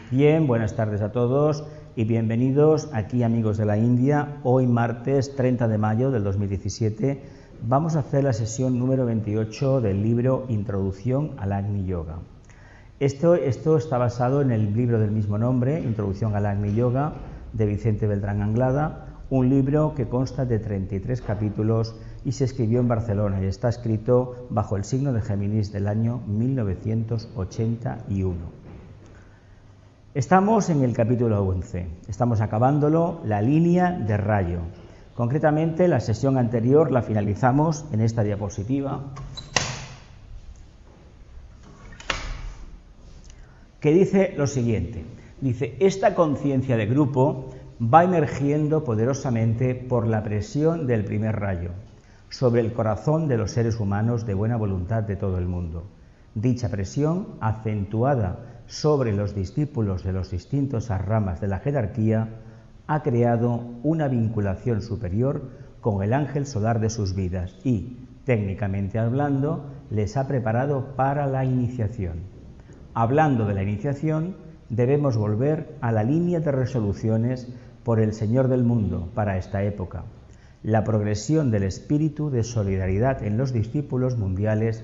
Bien, buenas tardes a todos y bienvenidos aquí, amigos de la India. Hoy martes 30 de mayo del 2017 vamos a hacer la sesión número 28 del libro Introducción al Agni Yoga. Esto está basado en el libro del mismo nombre, Introducción al Agni Yoga, de Vicente Beltrán Anglada, un libro que consta de 33 capítulos y se escribió en Barcelona y está escrito bajo el signo de Géminis del año 1981. Estamos en el capítulo 11, estamos acabándolo, la línea de rayo. Concretamente, la sesión anterior la finalizamos en esta diapositiva, que dice lo siguiente. Dice, esta conciencia de grupo va emergiendo poderosamente por la presión del primer rayo sobre el corazón de los seres humanos de buena voluntad de todo el mundo. Dicha presión, acentuada sobre los discípulos de los distintos ramas de la jerarquía, ha creado una vinculación superior con el ángel solar de sus vidas y, técnicamente hablando, les ha preparado para la iniciación. Hablando de la iniciación, debemos volver a la línea de resoluciones por el Señor del mundo para esta época, la progresión del espíritu de solidaridad en los discípulos mundiales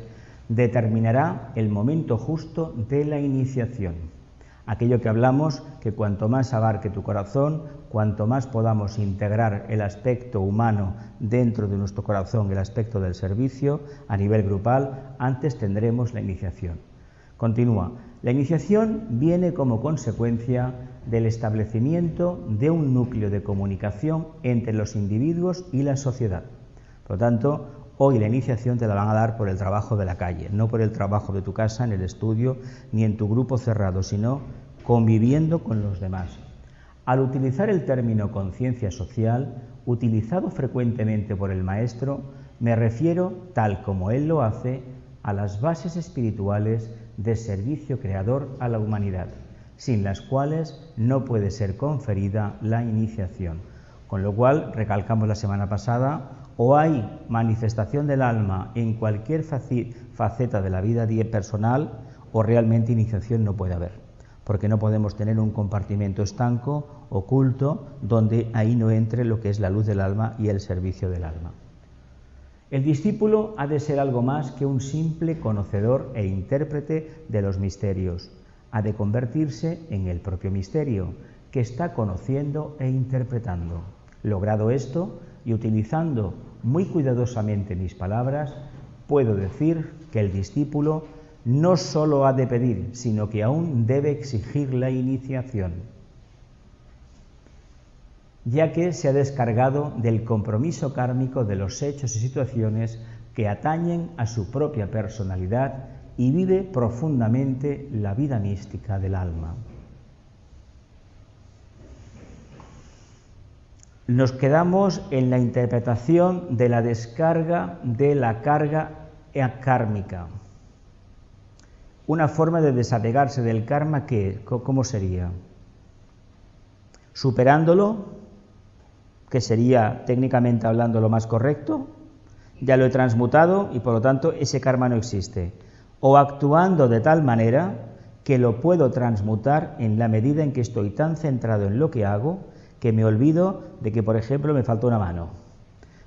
determinará el momento justo de la iniciación. Aquello que hablamos, que cuanto más abarque tu corazón, cuanto más podamos integrar el aspecto humano dentro de nuestro corazón, el aspecto del servicio a nivel grupal, antes tendremos la iniciación. Continúa. La iniciación viene como consecuencia del establecimiento de un núcleo de comunicación entre los individuos y la sociedad. Por lo tanto, hoy la iniciación te la van a dar por el trabajo de la calle, no por el trabajo de tu casa, en el estudio, ni en tu grupo cerrado, sino conviviendo con los demás. Al utilizar el término conciencia social, utilizado frecuentemente por el maestro, me refiero, tal como él lo hace, a las bases espirituales de servicio creador a la humanidad, sin las cuales no puede ser conferida la iniciación. Con lo cual, recalcamos la semana pasada, o hay manifestación del alma en cualquier faceta de la vida personal, o realmente iniciación no puede haber, porque no podemos tener un compartimento estanco, oculto, donde ahí no entre lo que es la luz del alma y el servicio del alma. El discípulo ha de ser algo más que un simple conocedor e intérprete de los misterios. Ha de convertirse en el propio misterio, que está conociendo e interpretando. Logrado esto, y utilizando muy cuidadosamente mis palabras, puedo decir que el discípulo no solo ha de pedir, sino que aún debe exigir la iniciación, ya que se ha descargado del compromiso kármico de los hechos y situaciones que atañen a su propia personalidad y vive profundamente la vida mística del alma. Nos quedamos en la interpretación de la descarga de la carga kármica. Una forma de desapegarse del karma, ¿cómo sería? Superándolo, que sería técnicamente hablando lo más correcto, ya lo he transmutado y por lo tanto ese karma no existe. O actuando de tal manera que lo puedo transmutar en la medida en que estoy tan centrado en lo que hago, que me olvido de que, por ejemplo, me falta una mano,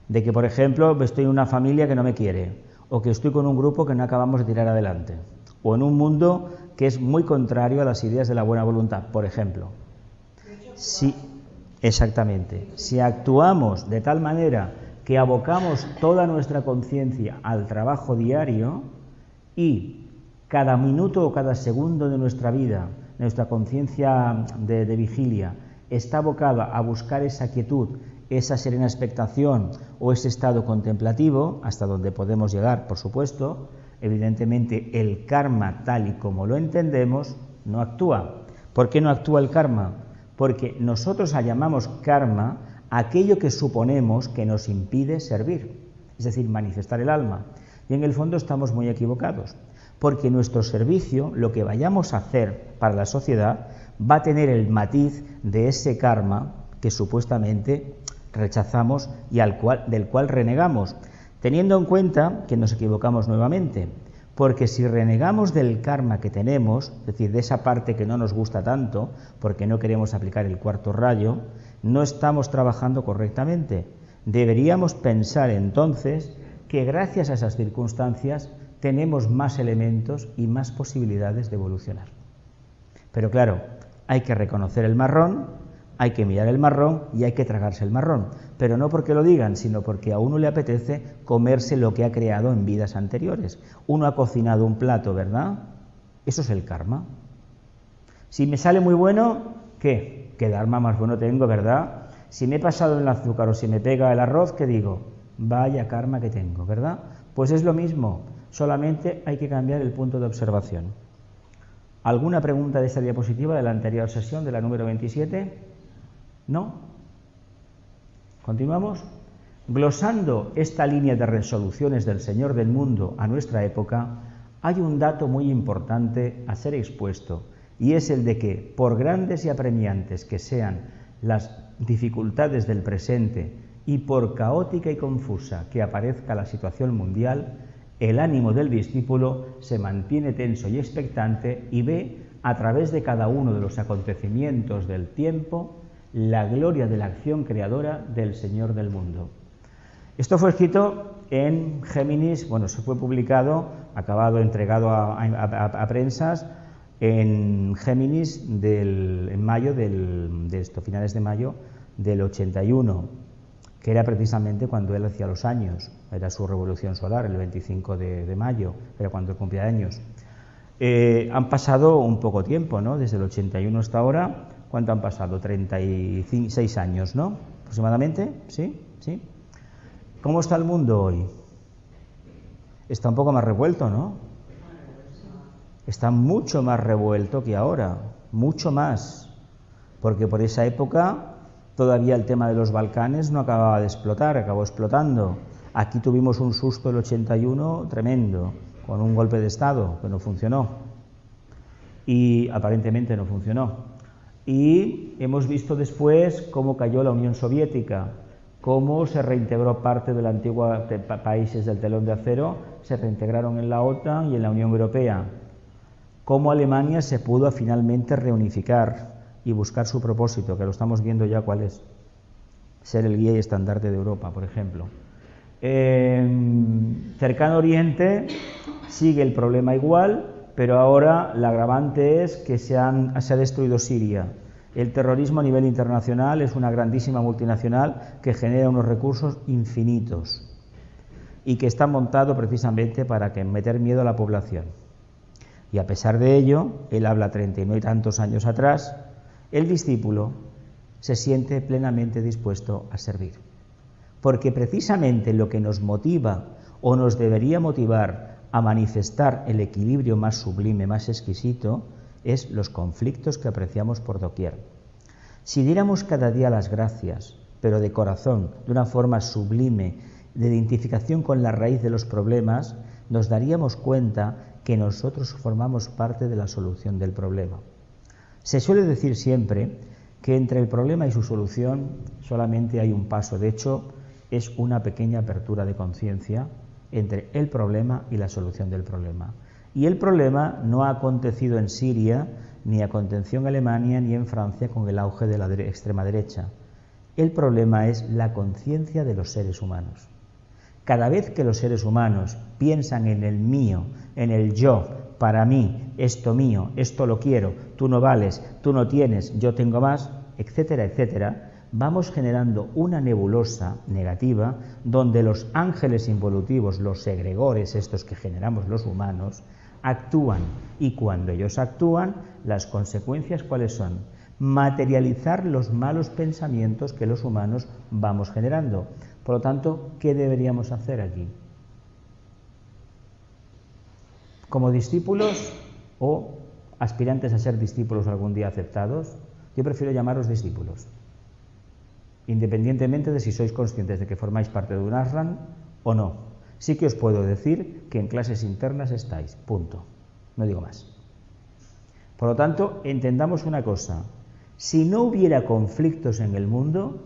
de que, por ejemplo, estoy en una familia que no me quiere, o que estoy con un grupo que no acabamos de tirar adelante, o en un mundo que es muy contrario a las ideas de la buena voluntad, por ejemplo. Sí, exactamente. Si actuamos de tal manera que abocamos toda nuestra conciencia al trabajo diario y cada minuto o cada segundo de nuestra vida, nuestra conciencia de vigilia, está abocada a buscar esa quietud, esa serena expectación o ese estado contemplativo, hasta donde podemos llegar, por supuesto, evidentemente el karma, tal y como lo entendemos, no actúa. ¿Por qué no actúa el karma? Porque nosotros llamamos karma aquello que suponemos que nos impide servir, es decir, manifestar el alma. Y en el fondo estamos muy equivocados, porque nuestro servicio, lo que vayamos a hacer para la sociedad, va a tener el matiz de ese karma que supuestamente rechazamos y del cual renegamos, teniendo en cuenta que nos equivocamos nuevamente, Porque si renegamos del karma que tenemos, es decir, de esa parte que no nos gusta tanto, porque no queremos aplicar el cuarto rayo, no estamos trabajando correctamente. Deberíamos pensar entonces que gracias a esas circunstancias tenemos más elementos y más posibilidades de evolucionar. Pero claro, hay que reconocer el marrón, hay que mirar el marrón y hay que tragarse el marrón, pero no porque lo digan, sino porque a uno le apetece comerse lo que ha creado en vidas anteriores. Uno ha cocinado un plato, ¿verdad? Eso es el karma. Si me sale muy bueno, ¿qué? ¿Qué dharma más bueno tengo, verdad? Si me he pasado en el azúcar o si me pega el arroz, ¿qué digo? Vaya karma que tengo, ¿verdad? Pues es lo mismo, solamente hay que cambiar el punto de observación. ¿Alguna pregunta de esta diapositiva de la anterior sesión, de la número 27? ¿No? ¿Continuamos? Glosando esta línea de resoluciones del Señor del mundo a nuestra época, hay un dato muy importante a ser expuesto, y es el de que, por grandes y apremiantes que sean las dificultades del presente y por caótica y confusa que aparezca la situación mundial, el ánimo del discípulo se mantiene tenso y expectante y ve, a través de cada uno de los acontecimientos del tiempo, la gloria de la acción creadora del Señor del mundo. Esto fue escrito en Géminis, bueno, se fue publicado, acabado, entregado a prensas en Géminis en mayo finales de mayo del 81, que era precisamente cuando él hacía los años, era su revolución solar, el 25 de mayo, era cuando él cumplía años. Han pasado un poco tiempo, ¿no? Desde el 81 hasta ahora. ¿Cuánto han pasado? 36 años, ¿no? Aproximadamente, ¿sí? ¿Sí? ¿Cómo está el mundo hoy? Está un poco más revuelto, ¿no? Está mucho más revuelto que ahora, mucho más, porque por esa época todavía el tema de los Balcanes no acababa de explotar, acabó explotando. Aquí tuvimos un susto el 81 tremendo, con un golpe de Estado que no funcionó, y aparentemente no funcionó. Y hemos visto después cómo cayó la Unión Soviética, cómo se reintegró parte de los antiguos países del telón de acero, se reintegraron en la OTAN y en la Unión Europea, cómo Alemania se pudo finalmente reunificar y buscar su propósito, que lo estamos viendo ya cuál es, ser el guía y estandarte de Europa, por ejemplo. Cercano Oriente sigue el problema igual, pero ahora el agravante es que se ha destruido Siria. El terrorismo a nivel internacional es una grandísima multinacional que genera unos recursos infinitos y que está montado precisamente para meter miedo a la población. Y a pesar de ello, él habla 39 y tantos años atrás, el discípulo se siente plenamente dispuesto a servir. Porque precisamente lo que nos motiva o nos debería motivar a manifestar el equilibrio más sublime, más exquisito, es los conflictos que apreciamos por doquier. Si diéramos cada día las gracias, pero de corazón, de una forma sublime, de identificación con la raíz de los problemas, nos daríamos cuenta que nosotros formamos parte de la solución del problema. Se suele decir siempre que entre el problema y su solución solamente hay un paso. De hecho, es una pequeña apertura de conciencia entre el problema y la solución del problema. Y el problema no ha acontecido en Siria, ni aconteció en Alemania, ni en Francia con el auge de la extrema derecha. El problema es la conciencia de los seres humanos. Cada vez que los seres humanos piensan en el mío, en el yo, para mí, esto mío, esto lo quiero, tú no vales, tú no tienes, yo tengo más, etcétera, etcétera, vamos generando una nebulosa negativa donde los ángeles involutivos, los egregores, estos que generamos los humanos, actúan. Y cuando ellos actúan, las consecuencias, ¿cuáles son? Materializar los malos pensamientos que los humanos vamos generando. Por lo tanto, ¿qué deberíamos hacer aquí? Como discípulos o aspirantes a ser discípulos algún día aceptados, yo prefiero llamaros discípulos, independientemente de si sois conscientes de que formáis parte de un ashram o no. Sí que os puedo decir que en clases internas estáis, punto. No digo más. Por lo tanto, entendamos una cosa. Si no hubiera conflictos en el mundo,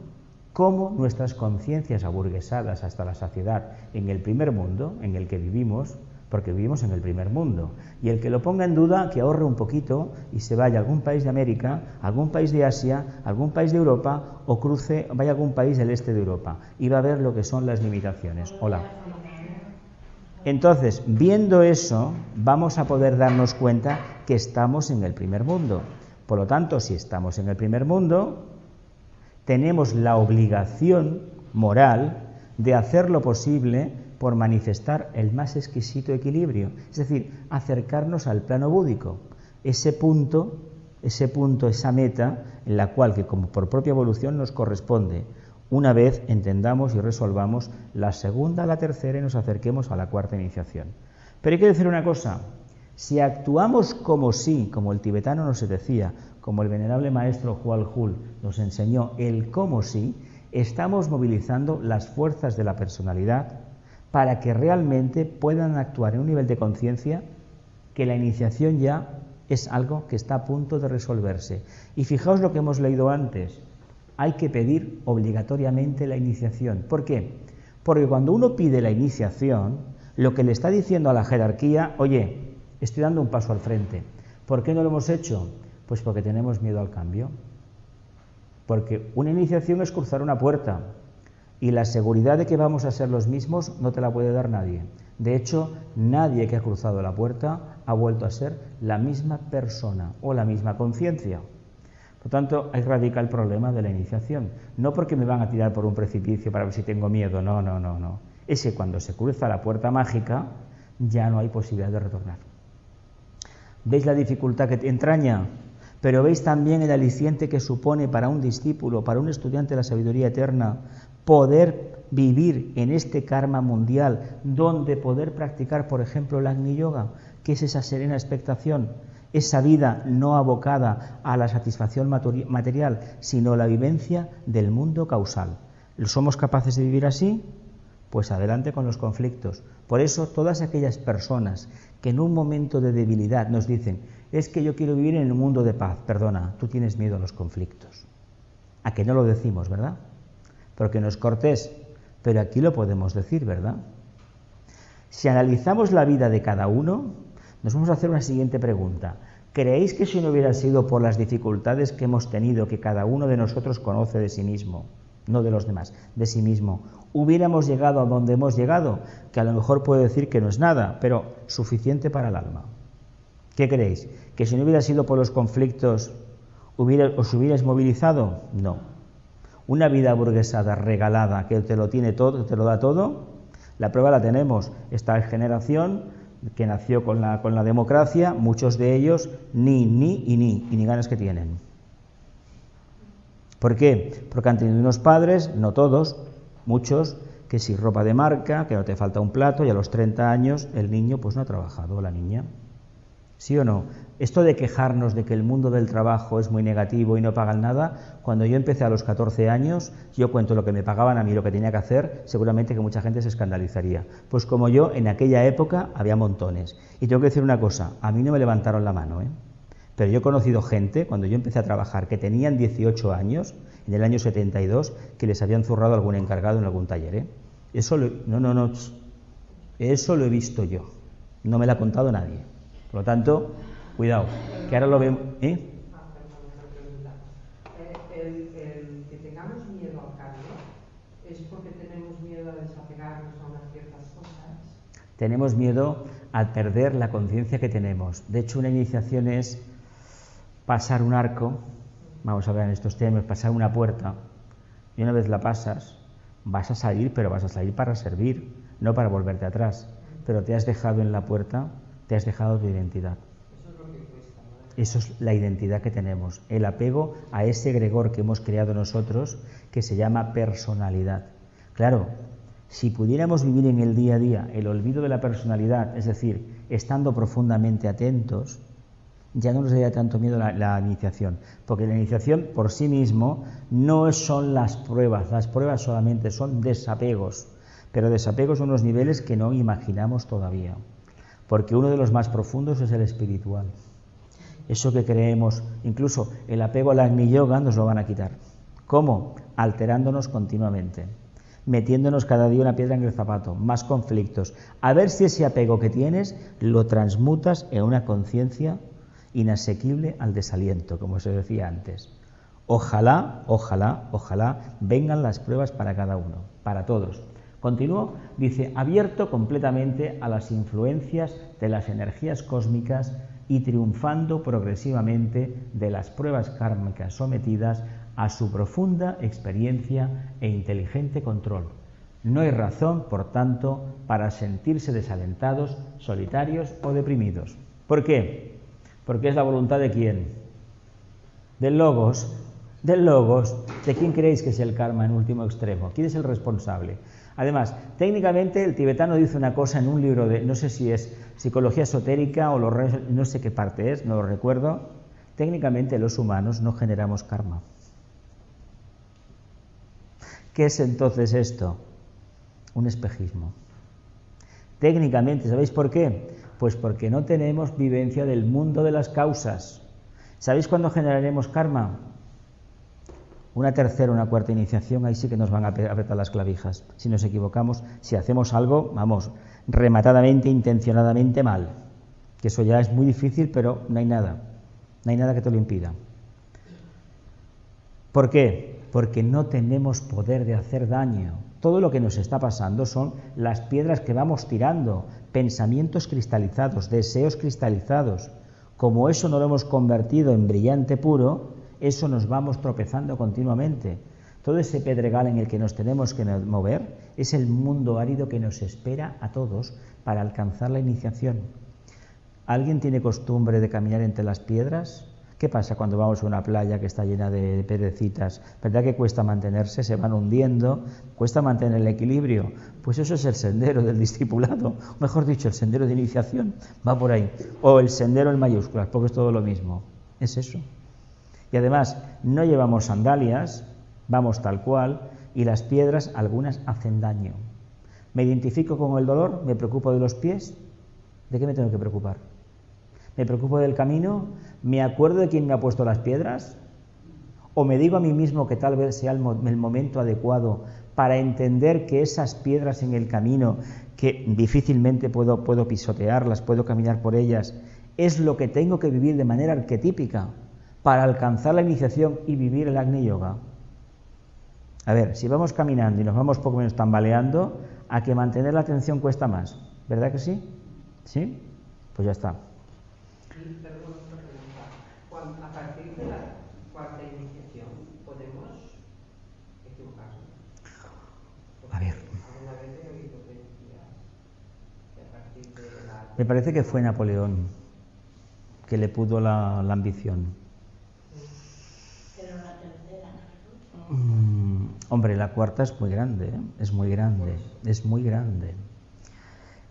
¿cómo nuestras conciencias aburguesadas hasta la saciedad en el primer mundo en el que vivimos porque vivimos en el primer mundo. Y el que lo ponga en duda, que ahorre un poquito y se vaya a algún país de América, algún país de Asia, algún país de Europa o vaya a algún país del este de Europa y va a ver lo que son las limitaciones. Hola. Entonces, viendo eso, vamos a poder darnos cuenta que estamos en el primer mundo. Por lo tanto, si estamos en el primer mundo, tenemos la obligación moral de hacer lo posible por manifestar el más exquisito equilibrio, es decir, acercarnos al plano búdico, ese punto, esa meta en la cual, que como por propia evolución nos corresponde, una vez entendamos y resolvamos la segunda, la tercera y nos acerquemos a la cuarta iniciación. Pero hay que decir una cosa, si actuamos como sí, como el tibetano nos decía, como el venerable maestro Hual Hul nos enseñó el cómo sí, estamos movilizando las fuerzas de la personalidad para que realmente puedan actuar en un nivel de conciencia que la iniciación ya es algo que está a punto de resolverse. Y fijaos lo que hemos leído antes, hay que pedir obligatoriamente la iniciación. ¿Por qué? Porque cuando uno pide la iniciación, lo que le está diciendo a la jerarquía, oye, estoy dando un paso al frente. ¿Por qué no lo hemos hecho? Pues porque tenemos miedo al cambio. Porque una iniciación es cruzar una puerta y la seguridad de que vamos a ser los mismos no te la puede dar nadie. De hecho, nadie que ha cruzado la puerta ha vuelto a ser la misma persona o la misma conciencia. Por tanto, ahí radica el problema de la iniciación. No porque me van a tirar por un precipicio para ver si tengo miedo, no. Es que cuando se cruza la puerta mágica ya no hay posibilidad de retornar. ¿Veis la dificultad que entraña? Pero veis también el aliciente que supone para un discípulo, para un estudiante de la sabiduría eterna, poder vivir en este karma mundial, donde poder practicar, por ejemplo, el Agni Yoga, que es esa serena expectación, esa vida no abocada a la satisfacción material, sino la vivencia del mundo causal. ¿Somos capaces de vivir así? Pues adelante con los conflictos. Por eso todas aquellas personas que en un momento de debilidad nos dicen, es que yo quiero vivir en un mundo de paz, perdona, tú tienes miedo a los conflictos. A que no lo decimos, ¿verdad? Porque no es cortés, pero aquí lo podemos decir, ¿verdad? Si analizamos la vida de cada uno, nos vamos a hacer una siguiente pregunta. ¿Creéis que si no hubiera sido por las dificultades que hemos tenido, que cada uno de nosotros conoce de sí mismo, no de los demás, de sí mismo, hubiéramos llegado a donde hemos llegado? Que a lo mejor puedo decir que no es nada, pero suficiente para el alma. ¿Qué creéis? ¿Que si no hubiera sido por los conflictos os hubierais movilizado? No. Una vida burguesada regalada que te lo tiene todo, te lo da todo, la prueba la tenemos. Esta generación que nació con la democracia, muchos de ellos ni ganas que tienen. ¿Por qué? Porque han tenido unos padres, no todos, muchos, que si ropa de marca, que no te falta un plato, y a los 30 años el niño pues no ha trabajado, la niña. ¿Sí o no? Esto de quejarnos de que el mundo del trabajo es muy negativo y no pagan nada, cuando yo empecé a los 14 años, yo cuento lo que me pagaban a mí, lo que tenía que hacer, seguramente que mucha gente se escandalizaría. Pues como yo, en aquella época había montones. Y tengo que decir una cosa, a mí no me levantaron la mano, pero yo he conocido gente, cuando yo empecé a trabajar, que tenían 18 años, en el año 72, que les habían zurrado algún encargado en algún taller, Eso lo he visto yo, no me lo ha contado nadie. Por lo tanto, cuidado, que ahora lo vemos. El que tengamos miedo al cambio es porque tenemos miedo a desapegarnos a unas ciertas cosas. Tenemos miedo a perder la conciencia que tenemos. De hecho, una iniciación es pasar un arco, vamos a ver en estos temas, pasar una puerta, y una vez la pasas, vas a salir, pero vas a salir para servir, no para volverte atrás. Pero te has dejado en la puerta, te has dejado tu identidad. Eso es lo que cuesta, ¿no? Eso es la identidad que tenemos, el apego a ese egregor que hemos creado nosotros, que se llama personalidad. Claro, si pudiéramos vivir en el día a día el olvido de la personalidad, es decir, estando profundamente atentos, ya no nos daría tanto miedo la iniciación, porque la iniciación por sí mismo no son las pruebas solamente son desapegos, pero desapegos a unos niveles que no imaginamos todavía, porque uno de los más profundos es el espiritual. Eso que creemos, incluso el apego al Agni Yoga nos lo van a quitar. ¿Cómo? Alterándonos continuamente. metiéndonos cada día una piedra en el zapato, más conflictos. A ver si ese apego que tienes lo transmutas en una conciencia inasequible al desaliento, como se decía antes. Ojalá, ojalá, ojalá vengan las pruebas para cada uno, para todos. Continúo, dice, abierto completamente a las influencias de las energías cósmicas y triunfando progresivamente de las pruebas kármicas sometidas a su profunda experiencia e inteligente control. No hay razón, por tanto, para sentirse desalentados, solitarios o deprimidos. ¿Por qué? Porque es la voluntad de ¿quién? Del Logos. Del Logos. ¿De quién creéis que es el karma en último extremo? ¿Quién es el responsable? Además, técnicamente el tibetano dice una cosa en un libro de, no sé si es psicología esotérica o no sé qué parte es, no lo recuerdo. Técnicamente los humanos no generamos karma. ¿Qué es entonces esto? Un espejismo. Técnicamente, ¿sabéis por qué? Pues porque no tenemos vivencia del mundo de las causas. ¿Sabéis cuándo generaremos karma? Una tercera, una cuarta iniciación, ahí sí que nos van a apretar las clavijas. Si nos equivocamos, si hacemos algo, vamos, rematadamente, intencionadamente mal. Que eso ya es muy difícil, pero no hay nada que te lo impida. ¿Por qué? Porque no tenemos poder de hacer daño. Todo lo que nos está pasando son las piedras que vamos tirando, pensamientos cristalizados, deseos cristalizados. Como eso no lo hemos convertido en brillante puro, eso nos vamos tropezando continuamente. Todo ese pedregal en el que nos tenemos que mover es el mundo árido que nos espera a todos para alcanzar la iniciación. ¿Alguien tiene costumbre de caminar entre las piedras? ¿Qué pasa cuando vamos a una playa que está llena de piedrecitas? ¿Verdad que cuesta mantenerse? Se van hundiendo, cuesta mantener el equilibrio. Pues eso es el sendero del discipulado, mejor dicho, el sendero de iniciación, va por ahí. O el sendero en mayúsculas, porque es todo lo mismo. Es eso. Y además, no llevamos sandalias, vamos tal cual, y las piedras, algunas hacen daño. ¿Me identifico con el dolor? ¿Me preocupo de los pies? ¿De qué me tengo que preocupar? ¿Me preocupo del camino? ¿Me acuerdo de quién me ha puesto las piedras? ¿O me digo a mí mismo que tal vez sea el momento adecuado para entender que esas piedras en el camino, que difícilmente puedo pisotearlas, puedo caminar por ellas, es lo que tengo que vivir de manera arquetípica para alcanzar la iniciación y vivir el Agni Yoga? A ver, si vamos caminando y nos vamos poco menos tambaleando, a que mantener la atención cuesta más, ¿verdad que sí? ¿Sí? Pues ya está. Perdón, una pregunta. A partir de la cuarta iniciación, ¿podemos equivocarnos? A ver. Alguna vez he oído que decía que a partir de la... Me parece que fue Napoleón que le pudo la ambición. Pero la tercera, Hombre, la cuarta es muy grande, ¿eh? Es muy grande, es muy grande.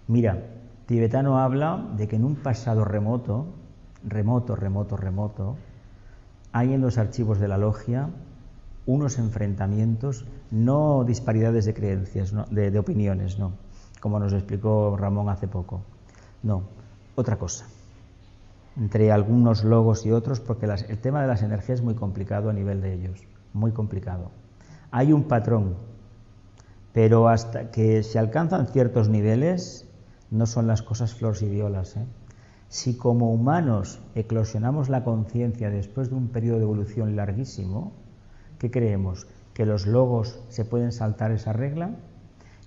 Mira, tibetano habla de que en un pasado remoto, hay en los archivos de la logia unos enfrentamientos, no disparidades de creencias, no, de opiniones, no, como nos explicó Ramón hace poco, no, otra cosa, entre algunos logos y otros, porque el tema de las energías es muy complicado a nivel de ellos, muy complicado. Hay un patrón, pero hasta que se alcanzan ciertos niveles, no son las cosas flores y violas, ¿eh? Si como humanos eclosionamos la conciencia después de un periodo de evolución larguísimo, ¿qué creemos? ¿Que los logos se pueden saltar esa regla?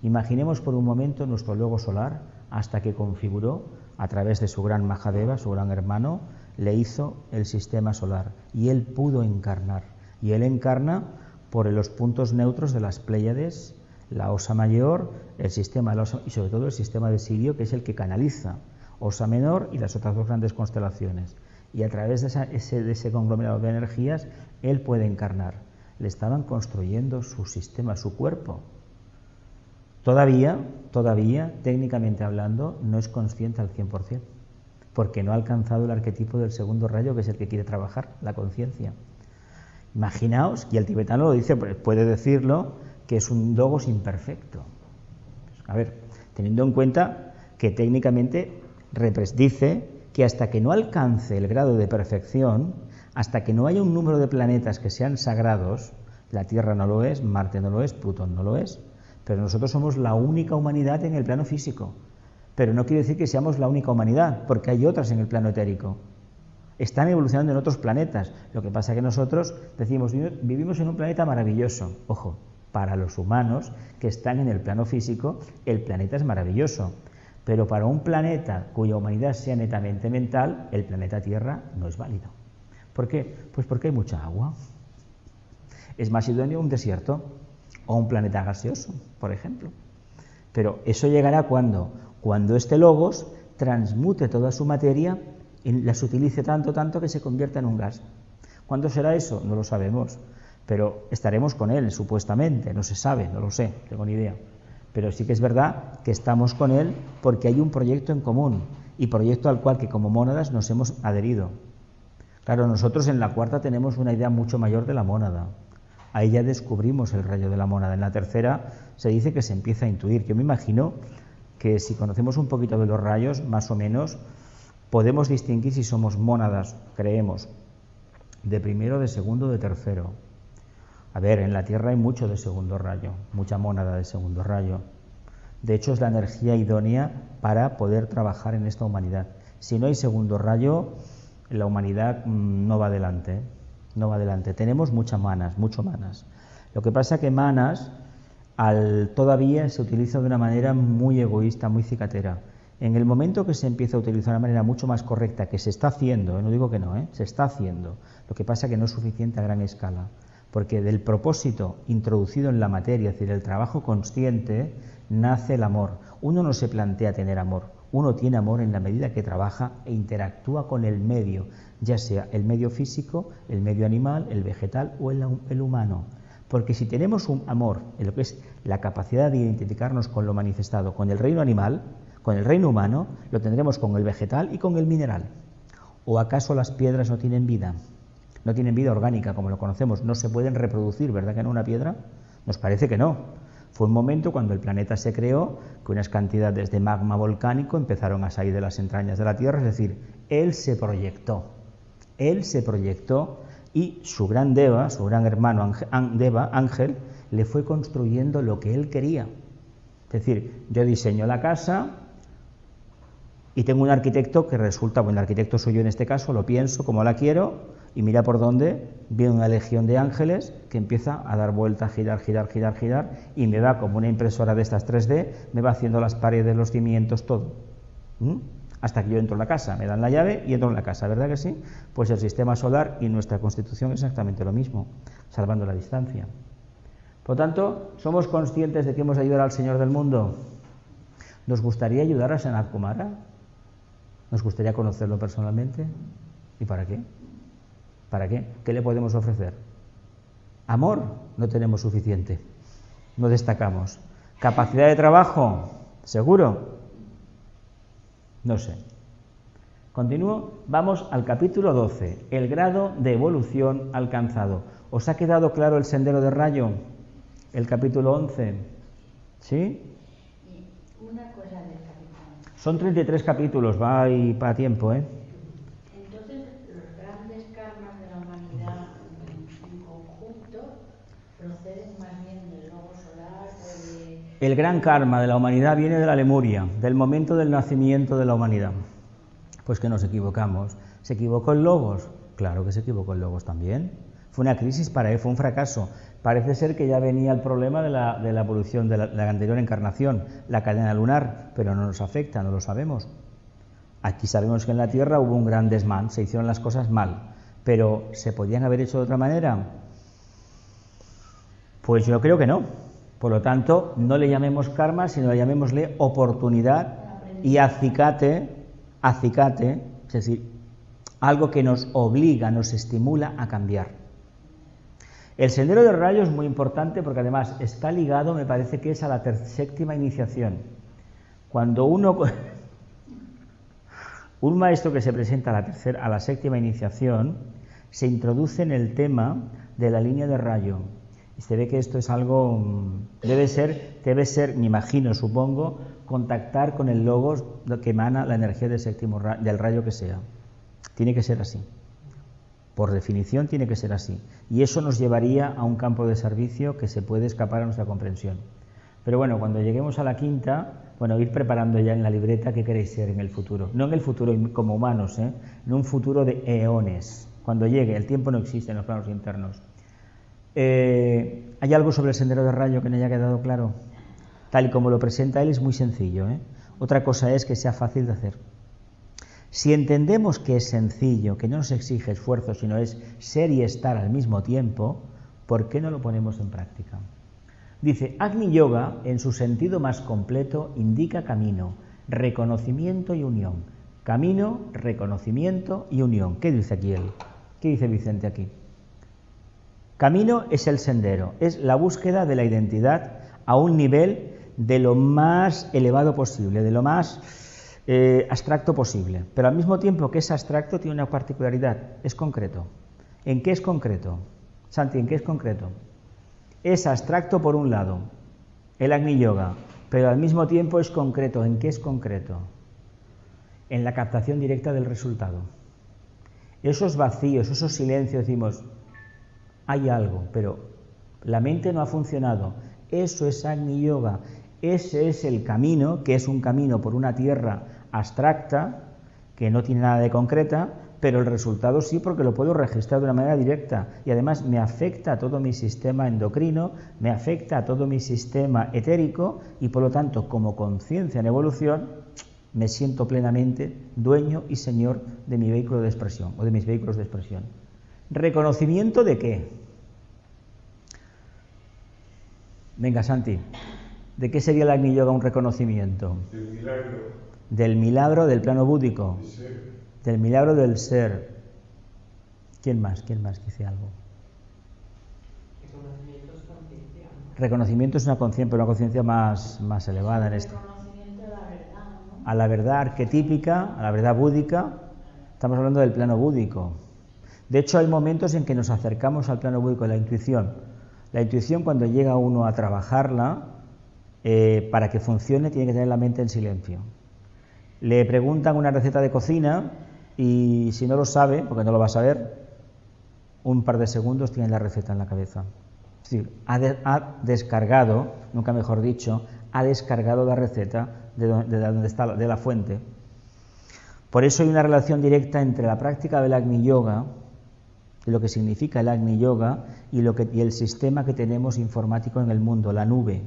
Imaginemos por un momento nuestro logo solar hasta que configuró, a través de su gran Mahadeva, su gran hermano, le hizo el sistema solar y él pudo encarnar. Y él encarna por los puntos neutros de las Pléyades, la Osa Mayor, el sistema de la Osa, y sobre todo el sistema de Sirio, que es el que canaliza Osa Menor y las otras dos grandes constelaciones. Y a través de ese conglomerado de energías, él puede encarnar. Le estaban construyendo su sistema, su cuerpo. Todavía, técnicamente hablando, no es consciente al 100%, porque no ha alcanzado el arquetipo del segundo rayo, que es el que quiere trabajar, la conciencia. Imaginaos, y el tibetano lo dice, puede decirlo, que es un logos imperfecto. A ver, teniendo en cuenta que técnicamente dice que hasta que no alcance el grado de perfección, hasta que no haya un número de planetas que sean sagrados, la Tierra no lo es, Marte no lo es, Plutón no lo es, pero nosotros somos la única humanidad en el plano físico. Pero no quiere decir que seamos la única humanidad, porque hay otras en el plano etérico. Están evolucionando en otros planetas. Lo que pasa es que nosotros decimos, vivimos en un planeta maravilloso. Ojo, para los humanos que están en el plano físico, el planeta es maravilloso. Pero para un planeta cuya humanidad sea netamente mental, el planeta Tierra no es válido. ¿Por qué? Pues porque hay mucha agua. Es más idóneo un desierto o un planeta gaseoso, por ejemplo. Pero eso llegará cuando este logos transmute toda su materia y las utilice tanto que se convierta en un gas. ¿Cuándo será eso? No lo sabemos, pero estaremos con él, supuestamente, no se sabe, no lo sé, no tengo ni idea. Pero sí que es verdad que estamos con él porque hay un proyecto en común, y proyecto al cual que como mónadas nos hemos adherido. Claro, nosotros en la cuarta tenemos una idea mucho mayor de la mónada. Ahí ya descubrimos el rayo de la mónada. En la tercera se dice que se empieza a intuir. Yo me imagino que si conocemos un poquito de los rayos, más o menos, podemos distinguir si somos mónadas, creemos, de primero, de segundo, de tercero. A ver, en la Tierra hay mucho de segundo rayo, mucha mónada de segundo rayo. De hecho, es la energía idónea para poder trabajar en esta humanidad. Si no hay segundo rayo, la humanidad no va adelante, ¿eh? No va adelante. Tenemos mucho manas. Lo que pasa es que manas todavía se utiliza de una manera muy egoísta, muy cicatera. En el momento que se empieza a utilizar de una manera mucho más correcta, que se está haciendo, no digo que no, se está haciendo, lo que pasa es que no es suficiente a gran escala, porque del propósito introducido en la materia, es decir, el trabajo consciente, nace el amor. Uno no se plantea tener amor, uno tiene amor en la medida que trabaja e interactúa con el medio, ya sea el medio físico, el medio animal, el vegetal o el humano. Porque si tenemos un amor en lo que es la capacidad de identificarnos con lo manifestado, con el reino animal, con el reino humano, lo tendremos con el vegetal y con el mineral. ¿O acaso las piedras no tienen vida? No tienen vida orgánica, como lo conocemos, no se pueden reproducir, ¿verdad que no una piedra? Nos parece que no. Fue un momento cuando el planeta se creó, que unas cantidades de magma volcánico empezaron a salir de las entrañas de la Tierra, es decir, él se proyectó y su gran Deva, su gran hermano Deva, Ángel, le fue construyendo lo que él quería. Es decir, yo diseño la casa y tengo un arquitecto que resulta, bueno, el arquitecto soy yo en este caso, lo pienso como la quiero, y mira por dónde viene una legión de ángeles que empieza a dar vueltas, girar, y me va como una impresora de estas 3D, me va haciendo las paredes, los cimientos, todo. Hasta que yo entro en la casa, me dan la llave y entro en la casa, ¿verdad que sí? Pues el sistema solar y nuestra constitución es exactamente lo mismo, salvando la distancia. Por lo tanto, ¿somos conscientes de que hemos de ayudar al Señor del mundo? ¿Nos gustaría ayudar a Sanat Kumara? ¿Nos gustaría conocerlo personalmente? ¿Y para qué? ¿Para qué? ¿Qué le podemos ofrecer? Amor, no tenemos suficiente, no destacamos. ¿Capacidad de trabajo? ¿Seguro? No sé. Continúo, vamos al capítulo 12, el grado de evolución alcanzado. ¿Os ha quedado claro el sendero de rayo? El capítulo 11, ¿sí? Y una cosa del capítulo. Son 33 capítulos, va y para tiempo, ¿eh? Entonces, los grandes karmas de la humanidad en conjunto proceden más bien del logo solar o de... El gran karma de la humanidad viene de la Lemuria, del momento del nacimiento de la humanidad. Pues que nos equivocamos. ¿Se equivocó el Logos? Claro que se equivocó el Logos también. Fue una crisis para él, fue un fracaso. Parece ser que ya venía el problema de la evolución de la anterior encarnación, la cadena lunar, pero no nos afecta, no lo sabemos. Aquí sabemos que en la Tierra hubo un gran desmán, se hicieron las cosas mal, pero ¿se podían haber hecho de otra manera? Pues yo creo que no. Por lo tanto, no le llamemos karma, sino llamémosle oportunidad y acicate, es decir, algo que nos obliga, nos estimula a cambiar. El sendero de rayo es muy importante porque además está ligado, me parece que es a la séptima iniciación. Cuando un maestro que se presenta a la séptima iniciación se introduce en el tema de la línea de rayo. Y se ve que esto es algo, debe ser, me imagino, supongo, contactar con el logos que emana la energía del rayo que sea. Tiene que ser así. Por definición tiene que ser así. Y eso nos llevaría a un campo de servicio que se puede escapar a nuestra comprensión. Pero bueno, cuando lleguemos a la quinta, bueno, ir preparando ya en la libreta qué queréis ser en el futuro. No en el futuro como humanos, en un futuro de eones. Cuando llegue, el tiempo no existe en los planos internos. ¿Hay algo sobre el sendero de rayo que no haya quedado claro? Tal y como lo presenta él es muy sencillo. Otra cosa es que sea fácil de hacer. Si entendemos que es sencillo, que no nos exige esfuerzo, sino es ser y estar al mismo tiempo, ¿por qué no lo ponemos en práctica? Dice, Agni Yoga, en su sentido más completo, indica camino, reconocimiento y unión. Camino, reconocimiento y unión. ¿Qué dice aquí él? ¿Qué dice Vicente aquí? Camino es el sendero, es la búsqueda de la identidad a un nivel de lo más elevado posible, de lo más abstracto posible. Pero al mismo tiempo que es abstracto tiene una particularidad, es concreto. ¿En qué es concreto? Santi, ¿en qué es concreto? Es abstracto por un lado, el Agni Yoga, pero al mismo tiempo es concreto. ¿En qué es concreto? En la captación directa del resultado. Esos vacíos, esos silencios, decimos, hay algo, pero la mente no ha funcionado. Eso es Agni Yoga. Ese es el camino, que es un camino por una tierra abstracta, que no tiene nada de concreta, pero el resultado sí, porque lo puedo registrar de una manera directa y además me afecta a todo mi sistema endocrino, me afecta a todo mi sistema etérico y por lo tanto, como conciencia en evolución, me siento plenamente dueño y señor de mi vehículo de expresión o de mis vehículos de expresión. ¿Reconocimiento de qué? Venga, Santi, ¿de qué sería el Agni Yoga un reconocimiento? Del milagro. Del milagro del plano búdico. Del milagro del ser. ¿Quién más dice algo? Reconocimiento es conciencia, ¿no? Reconocimiento es una conciencia, pero una conciencia más elevada en esto. Reconocimiento de la verdad, ¿no? A la verdad arquetípica, a la verdad búdica, estamos hablando del plano búdico. De hecho, hay momentos en que nos acercamos al plano búdico de la intuición. La intuición, cuando llega uno a trabajarla, para que funcione, tiene que tener la mente en silencio. Le preguntan una receta de cocina y si no lo sabe, porque no lo va a saber, un par de segundos tiene la receta en la cabeza. Es decir, ha descargado, nunca mejor dicho, ha descargado la receta de donde está, de la fuente. Por eso hay una relación directa entre la práctica del Agni Yoga, lo que significa el Agni Yoga, y el sistema que tenemos informático en el mundo, la nube.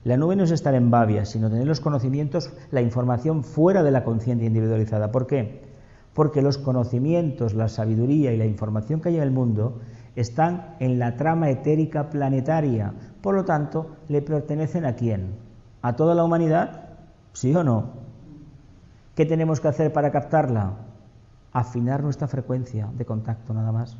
La nube no es estar en Bavia, sino tener los conocimientos, la información fuera de la conciencia individualizada. ¿Por qué? Porque los conocimientos, la sabiduría y la información que hay en el mundo están en la trama etérica planetaria. Por lo tanto, ¿le pertenecen a quién? ¿A toda la humanidad? ¿Sí o no? ¿Qué tenemos que hacer para captarla? Afinar nuestra frecuencia de contacto, nada más.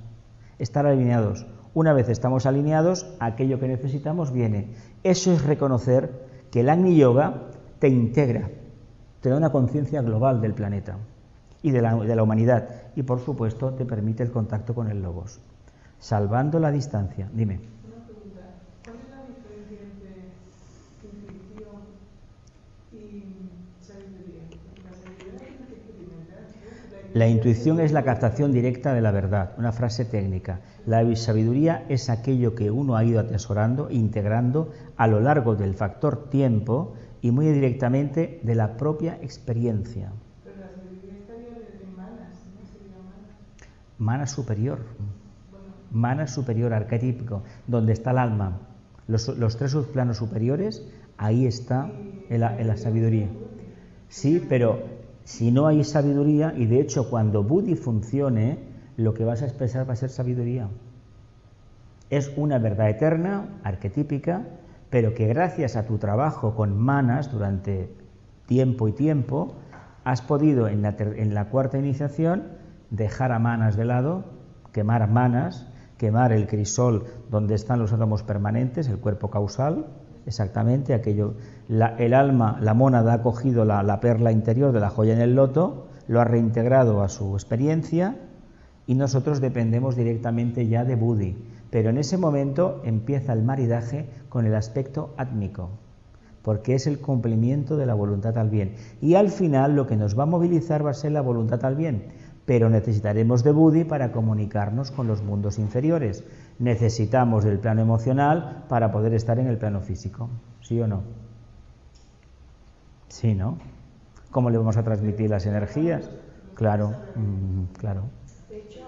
Estar alineados. Una vez estamos alineados, aquello que necesitamos viene. Eso es reconocer que el Agni Yoga te integra, te da una conciencia global del planeta y de la humanidad y, por supuesto, te permite el contacto con el Logos, salvando la distancia. Dime. Una pregunta. ¿Cuál es la diferencia entre intuición y sabiduría? La sabiduría es lo que experimentas, ¿no? La intuición es la captación directa de la verdad, una frase técnica. La sabiduría es aquello que uno ha ido atesorando, integrando a lo largo del factor tiempo y muy directamente de la propia experiencia. Pero la sabiduría estaría en manas, ¿no? Sería manas. Mana superior. Bueno, Mana superior, arquetípico, donde está el alma. Los tres subplanos superiores, ahí está en la sabiduría. Sí, pero si no hay sabiduría, y de hecho cuando Buddhi funcione, lo que vas a expresar va a ser sabiduría. Es una verdad eterna, arquetípica, pero que gracias a tu trabajo con manas durante tiempo y tiempo, has podido en la cuarta iniciación dejar a manas de lado, quemar manas, quemar el crisol donde están los átomos permanentes, el cuerpo causal, exactamente aquello. El alma, la mónada, ha cogido la perla interior de la joya en el loto, lo ha reintegrado a su experiencia y nosotros dependemos directamente ya de Buddhi. Pero en ese momento empieza el maridaje con el aspecto átmico, porque es el cumplimiento de la voluntad al bien. Y al final lo que nos va a movilizar va a ser la voluntad al bien, pero necesitaremos de Budi para comunicarnos con los mundos inferiores. Necesitamos del plano emocional para poder estar en el plano físico. ¿Sí o no? Sí, ¿no? ¿Cómo le vamos a transmitir las energías? Claro, claro. De hecho,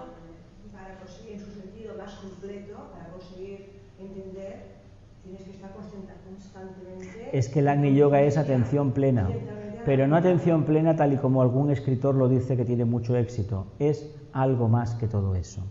para conseguir en su sentido más completo, para conseguir entender, tienes que estar constantemente... Es que el Agni Yoga es atención plena, pero no atención plena tal y como algún escritor lo dice que tiene mucho éxito. Es algo más que todo eso.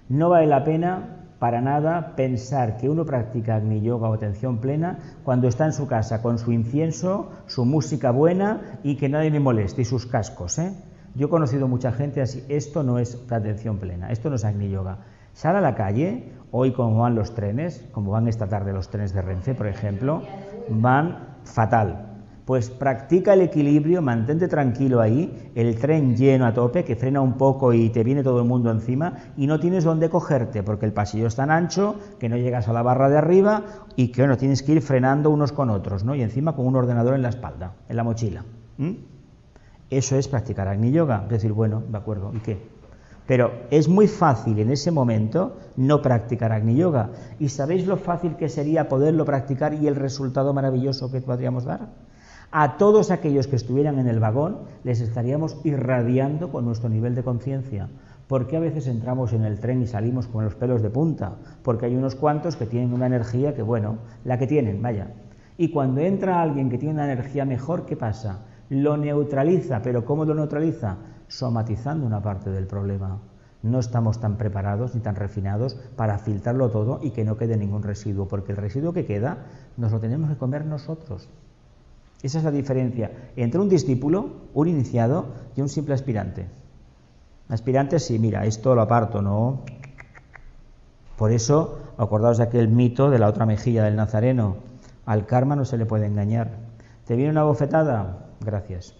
No vale la pena para nada pensar que uno practica Agni Yoga o atención plena cuando está en su casa con su incienso, su música buena y que nadie le moleste y sus cascos, ¿eh? Yo he conocido mucha gente así. Esto no es atención plena, esto no es Agni Yoga. Sal a la calle, hoy como van los trenes, como van esta tarde los trenes de Renfe, por ejemplo, van fatal. Pues practica el equilibrio, mantente tranquilo ahí, el tren lleno a tope, que frena un poco y te viene todo el mundo encima y no tienes dónde cogerte porque el pasillo es tan ancho que no llegas a la barra de arriba y que bueno, tienes que ir frenando unos con otros, ¿no? Y encima con un ordenador en la espalda, en la mochila. Eso es practicar Agni Yoga, es decir, bueno, de acuerdo, ¿y qué? Pero es muy fácil en ese momento no practicar Agni Yoga. ¿Y sabéis lo fácil que sería poderlo practicar y el resultado maravilloso que podríamos dar? A todos aquellos que estuvieran en el vagón les estaríamos irradiando con nuestro nivel de conciencia. ¿Por qué a veces entramos en el tren y salimos con los pelos de punta? Porque hay unos cuantos que tienen una energía que, bueno, la que tienen, vaya. Y cuando entra alguien que tiene una energía mejor, ¿qué pasa? Lo neutraliza, pero ¿cómo lo neutraliza? Somatizando una parte del problema. No estamos tan preparados ni tan refinados para filtrarlo todo y que no quede ningún residuo, porque el residuo que queda nos lo tenemos que comer nosotros. Esa es la diferencia entre un discípulo, un iniciado y un simple aspirante. Aspirante, sí, mira, esto lo aparto, ¿no? Por eso, acordaos de aquel mito de la otra mejilla del Nazareno. Al karma no se le puede engañar. ¿Te viene una bofetada? Gracias.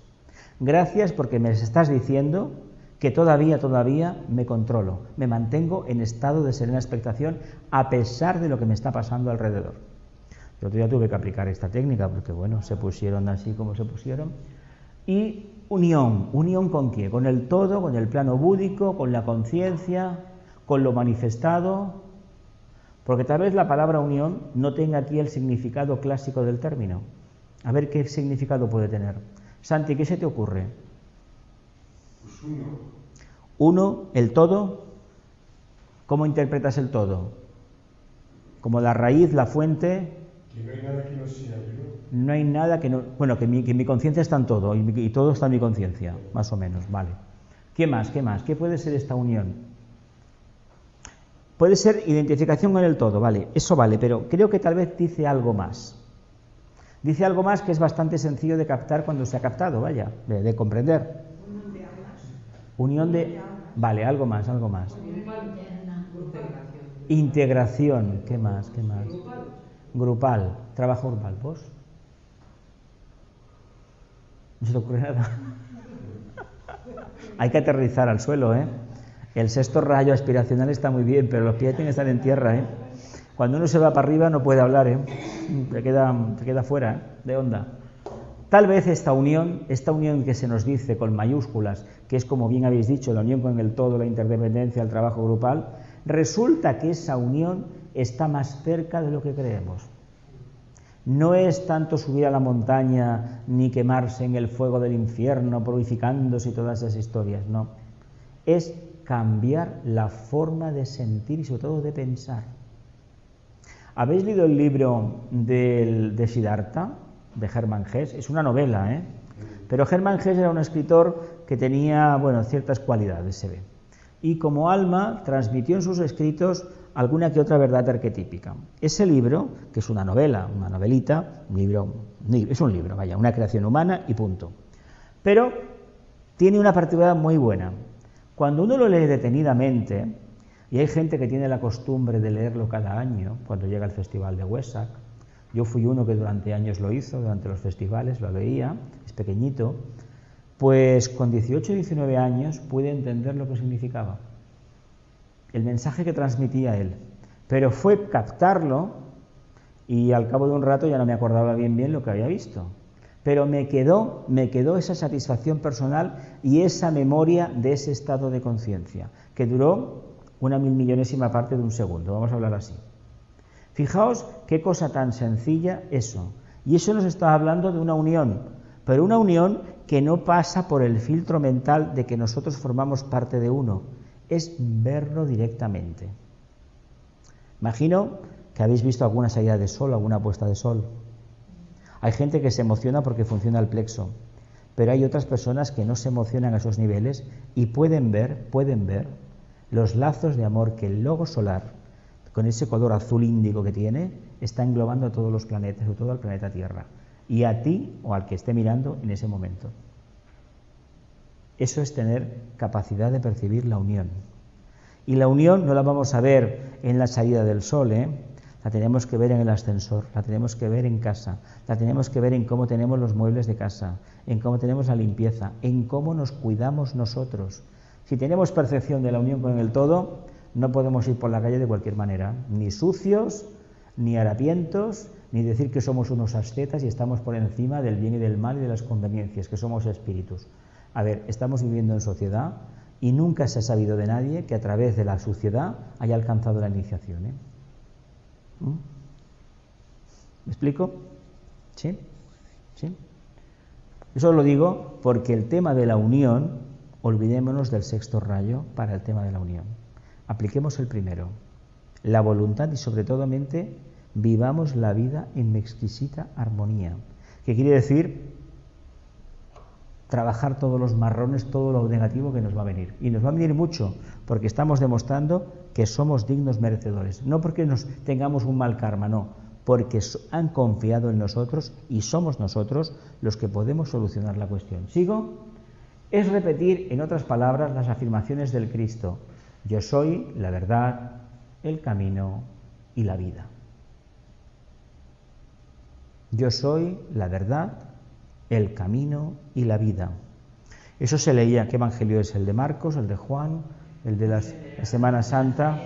Gracias porque me estás diciendo que todavía me controlo, me mantengo en estado de serena expectación a pesar de lo que me está pasando alrededor. El otro día tuve que aplicar esta técnica porque, bueno, se pusieron así como se pusieron. Y unión, ¿unión con qué? Con el todo, con el plano búdico, con la conciencia, con lo manifestado. Porque tal vez la palabra unión no tenga aquí el significado clásico del término. A ver qué significado puede tener. Santi, ¿qué se te ocurre? Pues uno. Uno, el todo. ¿Cómo interpretas el todo? Como la raíz, la fuente. Que no hay nada que no sea yo. No hay nada que no... Bueno, que mi conciencia está en todo y todo está en mi conciencia, más o menos, vale. ¿Qué más? ¿Qué más? ¿Qué puede ser esta unión? Puede ser identificación con el todo, vale, eso vale, pero creo que tal vez dice algo más. Dice algo más que es bastante sencillo de captar cuando se ha captado, vaya, de comprender. Unión de almas. Unión de... Vale, algo más, algo más. Integración. Integración, ¿qué más? ¿Qué más? Grupal, trabajo grupal, ¿vos? ¿No se te ocurre nada? Hay que aterrizar al suelo, ¿eh? El sexto rayo aspiracional está muy bien, pero los pies tienen que estar en tierra, ¿eh? Cuando uno se va para arriba no puede hablar, ¿eh? Te queda fuera, ¿eh? De onda. Tal vez esta unión que se nos dice con mayúsculas, que es como bien habéis dicho, la unión con el todo, la interdependencia, el trabajo grupal, resulta que esa unión está más cerca de lo que creemos. No es tanto subir a la montaña ni quemarse en el fuego del infierno, purificándose y todas esas historias, no. Es cambiar la forma de sentir y sobre todo de pensar. ¿Habéis leído el libro de Siddhartha, de Hermann Hesse? Es una novela, ¿eh? Pero Hermann Hesse era un escritor que tenía, bueno, ciertas cualidades, se ve. Y como alma transmitió en sus escritos alguna que otra verdad arquetípica. Ese libro, que es una novela, una novelita, es un libro, vaya, una creación humana y punto. Pero tiene una particularidad muy buena. Cuando uno lo lee detenidamente, y hay gente que tiene la costumbre de leerlo cada año, cuando llega el Festival de Wesak, yo fui uno que durante años lo hizo, durante los festivales lo leía, es pequeñito, pues con 18 o 19 años pude entender lo que significaba, el mensaje que transmitía él, pero fue captarlo y al cabo de un rato ya no me acordaba bien lo que había visto. pero me quedó esa satisfacción personal y esa memoria de ese estado de conciencia, que duró 1.000.000.000ª parte de un segundo, vamos a hablar así. Fijaos qué cosa tan sencilla eso. Y eso nos está hablando de una unión, pero una unión que no pasa por el filtro mental de que nosotros formamos parte de uno, es verlo directamente. Imagino que habéis visto alguna salida de sol, alguna puesta de sol. Hay gente que se emociona porque funciona el plexo, pero hay otras personas que no se emocionan a esos niveles y pueden ver los lazos de amor que el logo solar, con ese color azul índigo que tiene, está englobando a todos los planetas, sobre todo al planeta Tierra, y a ti o al que esté mirando en ese momento. Eso es tener capacidad de percibir la unión. Y la unión no la vamos a ver en la salida del sol, la tenemos que ver en el ascensor, la tenemos que ver en casa, la tenemos que ver en cómo tenemos los muebles de casa, en cómo tenemos la limpieza, en cómo nos cuidamos nosotros. Si tenemos percepción de la unión con el todo, no podemos ir por la calle de cualquier manera, ni sucios, ni harapientos, ni decir que somos unos ascetas y estamos por encima del bien y del mal y de las conveniencias, que somos espíritus. A ver, estamos viviendo en sociedad y nunca se ha sabido de nadie que a través de la suciedad haya alcanzado la iniciación. ¿Me explico? ¿Sí? ¿Sí? Eso lo digo porque el tema de la unión, olvidémonos del sexto rayo para el tema de la unión. Apliquemos el primero, la voluntad y sobre todo mente, vivamos la vida en exquisita armonía. ¿Qué quiere decir? Trabajar todos los marrones, todo lo negativo que nos va a venir. Y nos va a venir mucho, porque estamos demostrando que somos dignos merecedores. No porque nos tengamos un mal karma, no, porque han confiado en nosotros y somos nosotros los que podemos solucionar la cuestión. ¿Sigo? Es repetir, en otras palabras, las afirmaciones del Cristo. Yo soy la verdad, el camino y la vida. Yo soy la verdad, el camino y la vida. Eso se leía. ¿Qué evangelio es? ¿El de Marcos, el de Juan, el de la Semana Santa?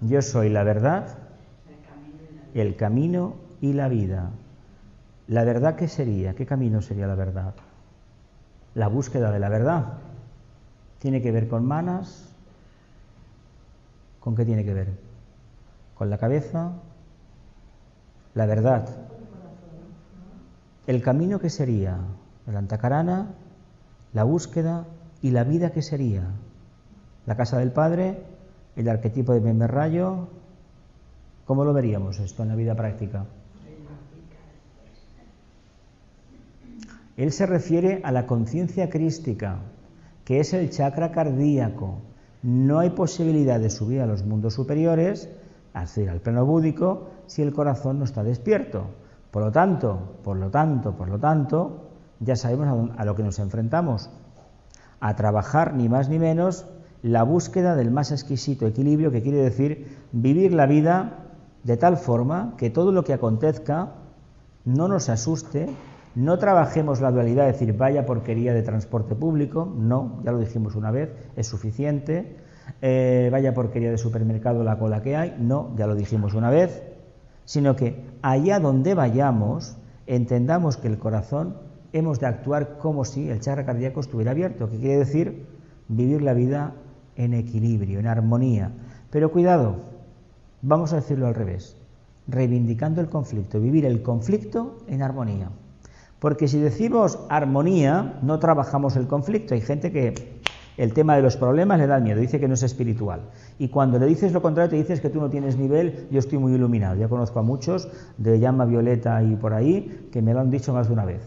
Yo soy la verdad, el camino y la vida. ¿La verdad qué sería? ¿Qué camino sería la verdad? La búsqueda de la verdad. ¿Tiene que ver con manas? ¿Con qué tiene que ver? ¿Con la cabeza? La verdad. ¿El camino qué sería? El antacarana, la búsqueda y la vida qué sería. La casa del Padre, el arquetipo de primer rayo. ¿Cómo lo veríamos esto en la vida práctica? Él se refiere a la conciencia crística, que es el chakra cardíaco. No hay posibilidad de subir a los mundos superiores, es decir, al plano búdico, si el corazón no está despierto. Por lo tanto, ya sabemos a lo que nos enfrentamos. A trabajar ni más ni menos la búsqueda del más exquisito equilibrio, que quiere decir vivir la vida de tal forma que todo lo que acontezca no nos asuste, no trabajemos la dualidad, de decir vaya porquería de transporte público, no, ya lo dijimos una vez, es suficiente, vaya porquería de supermercado la cola que hay, no, ya lo dijimos una vez, sino que allá donde vayamos entendamos que el corazón hemos de actuar como si el chakra cardíaco estuviera abierto, que quiere decir vivir la vida en equilibrio, en armonía. Pero cuidado, vamos a decirlo al revés, reivindicando el conflicto, vivir el conflicto en armonía. Porque si decimos armonía, no trabajamos el conflicto. Hay gente que el tema de los problemas le da miedo, dice que no es espiritual. Y cuando le dices lo contrario, te dices que tú no tienes nivel, yo estoy muy iluminado. Ya conozco a muchos de llama violeta y por ahí que me lo han dicho más de una vez.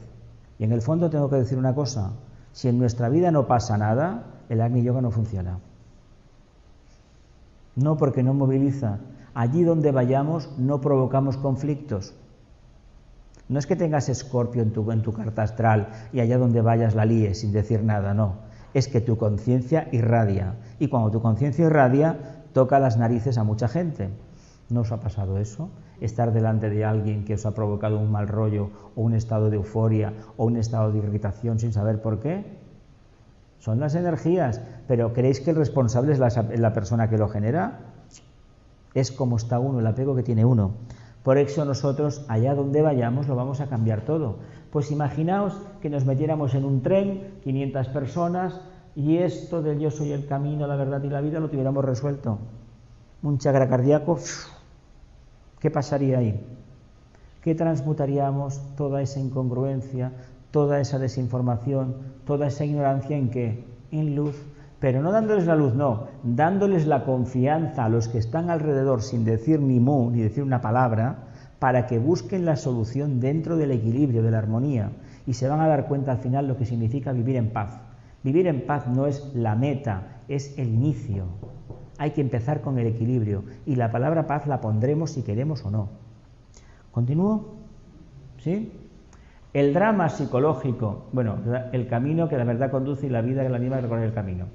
Y en el fondo tengo que decir una cosa, si en nuestra vida no pasa nada, el Agni Yoga no funciona. No, porque no moviliza. Allí donde vayamos no provocamos conflictos. No es que tengas Escorpio en tu carta astral y allá donde vayas la líes sin decir nada, no. Es que tu conciencia irradia. Y cuando tu conciencia irradia, toca las narices a mucha gente. ¿No os ha pasado eso? Estar delante de alguien que os ha provocado un mal rollo o un estado de euforia o un estado de irritación sin saber por qué. Son las energías. ¿Pero creéis que el responsable es la persona que lo genera? Es como está uno, el apego que tiene uno. Por eso nosotros, allá donde vayamos, lo vamos a cambiar todo. Pues imaginaos que nos metiéramos en un tren, 500 personas, y esto del yo soy el camino, la verdad y la vida lo tuviéramos resuelto. Un chakra cardíaco, ¿qué pasaría ahí? ¿Qué transmutaríamos toda esa incongruencia, toda esa desinformación, toda esa ignorancia en qué? En luz. Pero no dándoles la luz, no, dándoles la confianza a los que están alrededor sin decir ni mu, ni decir una palabra, para que busquen la solución dentro del equilibrio, de la armonía, y se van a dar cuenta al final lo que significa vivir en paz. Vivir en paz no es la meta, es el inicio. Hay que empezar con el equilibrio, y la palabra paz la pondremos si queremos o no. ¿Continúo? ¿Sí? El drama psicológico, bueno, el camino que la verdad conduce y la vida que la anima a recorrer el camino.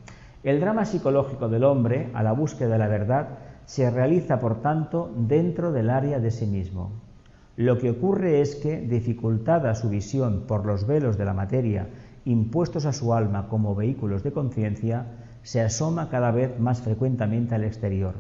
El drama psicológico del hombre a la búsqueda de la verdad se realiza, por tanto, dentro del área de sí mismo. Lo que ocurre es que, dificultada su visión por los velos de la materia impuestos a su alma como vehículos de conciencia, se asoma cada vez más frecuentemente al exterior,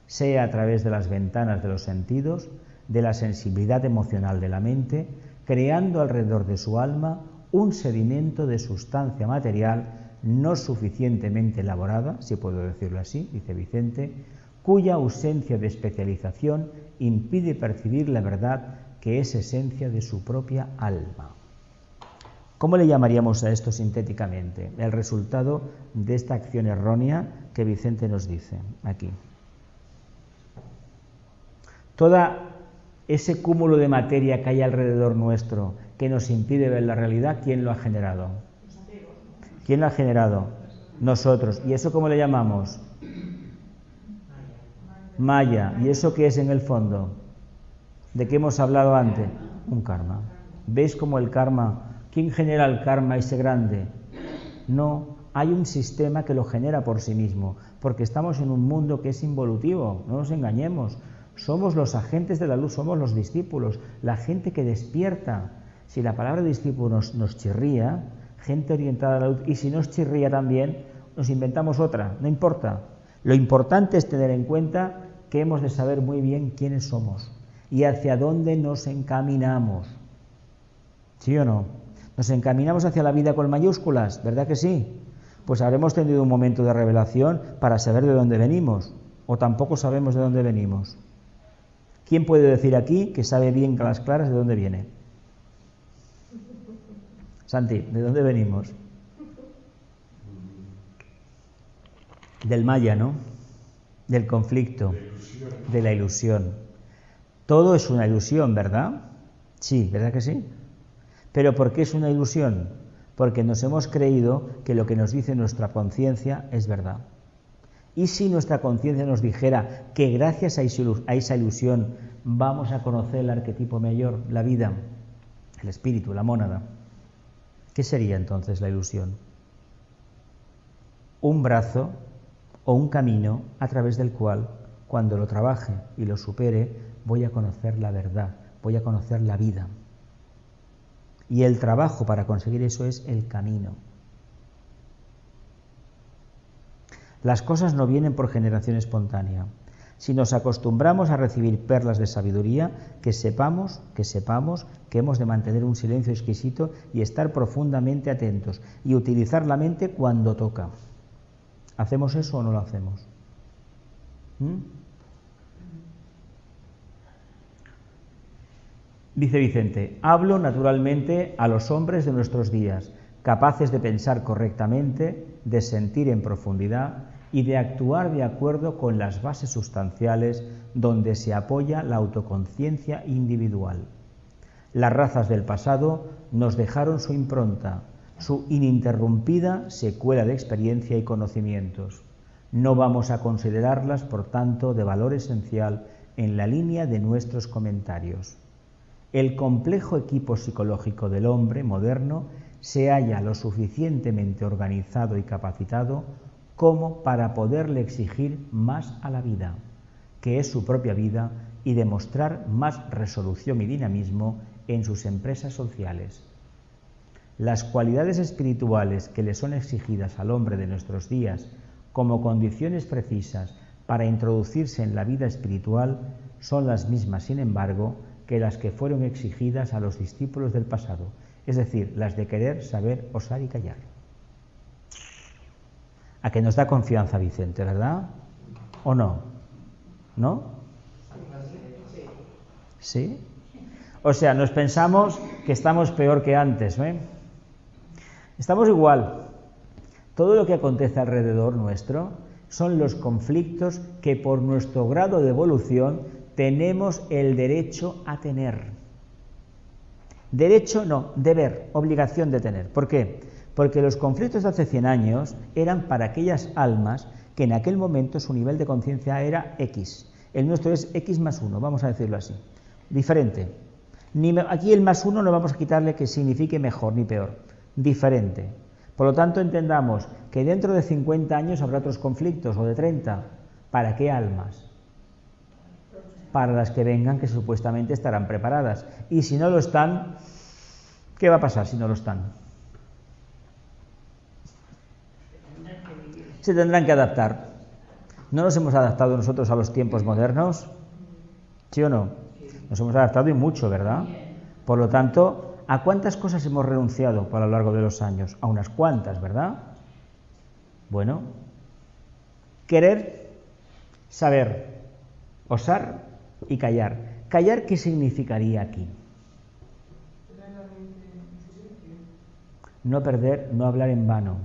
sea a través de las ventanas de los sentidos, de la sensibilidad emocional de la mente, creando alrededor de su alma un sedimento de sustancia material no suficientemente elaborada, si puedo decirlo así, dice Vicente, cuya ausencia de especialización impide percibir la verdad que es esencia de su propia alma. ¿Cómo le llamaríamos a esto sintéticamente? El resultado de esta acción errónea que Vicente nos dice aquí. Toda ese cúmulo de materia que hay alrededor nuestro que nos impide ver la realidad, ¿quién lo ha generado? ¿Quién lo ha generado? Nosotros. ¿Y eso cómo le llamamos? Maya. ¿Y eso qué es en el fondo? ¿De qué hemos hablado antes? Un karma. ¿Veis cómo el karma? ¿Quién genera el karma ese grande? No, hay un sistema que lo genera por sí mismo, porque estamos en un mundo que es involutivo, no nos engañemos. Somos los agentes de la luz, somos los discípulos, la gente que despierta. Si la palabra discípulo nos chirría, gente orientada a la luz, y si nos chirría también, nos inventamos otra, no importa. Lo importante es tener en cuenta que hemos de saber muy bien quiénes somos y hacia dónde nos encaminamos. ¿Sí o no? Nos encaminamos hacia la vida con mayúsculas, ¿verdad que sí? Pues habremos tenido un momento de revelación para saber de dónde venimos, o tampoco sabemos de dónde venimos. ¿Quién puede decir aquí que sabe bien a las claras de dónde viene? Santi, ¿de dónde venimos? Del maya, ¿no? Del conflicto, de la ilusión. Todo es una ilusión, ¿verdad? Sí, ¿verdad que sí? ¿Pero por qué es una ilusión? Porque nos hemos creído que lo que nos dice nuestra conciencia es verdad. ¿Y si nuestra conciencia nos dijera que gracias a esa ilusión vamos a conocer el arquetipo mayor, la vida, el espíritu, la mónada? ¿Qué sería entonces la ilusión? Un brazo o un camino a través del cual, cuando lo trabaje y lo supere, voy a conocer la verdad, voy a conocer la vida. Y el trabajo para conseguir eso es el camino. Las cosas no vienen por generación espontánea. Si nos acostumbramos a recibir perlas de sabiduría, que sepamos que hemos de mantener un silencio exquisito y estar profundamente atentos y utilizar la mente cuando toca. ¿Hacemos eso o no lo hacemos? Dice Vicente, hablo naturalmente a los hombres de nuestros días, capaces de pensar correctamente, de sentir en profundidad y de actuar de acuerdo con las bases sustanciales donde se apoya la autoconciencia individual. Las razas del pasado nos dejaron su impronta, su ininterrumpida secuela de experiencia y conocimientos. No vamos a considerarlas, por tanto, de valor esencial en la línea de nuestros comentarios. El complejo equipo psicológico del hombre moderno se halla lo suficientemente organizado y capacitado como para poderle exigir más a la vida, que es su propia vida, y demostrar más resolución y dinamismo en sus empresas sociales. Las cualidades espirituales que le son exigidas al hombre de nuestros días como condiciones precisas para introducirse en la vida espiritual son las mismas, sin embargo, que las que fueron exigidas a los discípulos del pasado, es decir, las de querer, saber, osar y callar. A que nos da confianza Vicente, ¿verdad? ¿O no? ¿No? ¿Sí? O sea, nos pensamos que estamos peor que antes, ¿eh? Estamos igual. Todo lo que acontece alrededor nuestro son los conflictos que por nuestro grado de evolución tenemos el derecho a tener. Derecho no, deber, obligación de tener. ¿Por qué? Porque los conflictos de hace 100 años eran para aquellas almas que en aquel momento su nivel de conciencia era X. El nuestro es X más 1, vamos a decirlo así. Diferente. Aquí el más 1 no vamos a quitarle que signifique mejor ni peor. Diferente. Por lo tanto, entendamos que dentro de 50 años habrá otros conflictos, o de 30. ¿Para qué almas? Para las que vengan, que supuestamente estarán preparadas. Y si no lo están, ¿qué va a pasar si no lo están? Se tendrán que adaptar. ¿No nos hemos adaptado nosotros a los tiempos modernos? ¿Sí o no? Nos hemos adaptado y mucho, ¿verdad? Por lo tanto, ¿a cuántas cosas hemos renunciado a lo largo de los años? A unas cuantas, ¿verdad? Bueno, querer, saber, osar y callar. ¿Callar qué significaría aquí? No perder, no hablar en vano.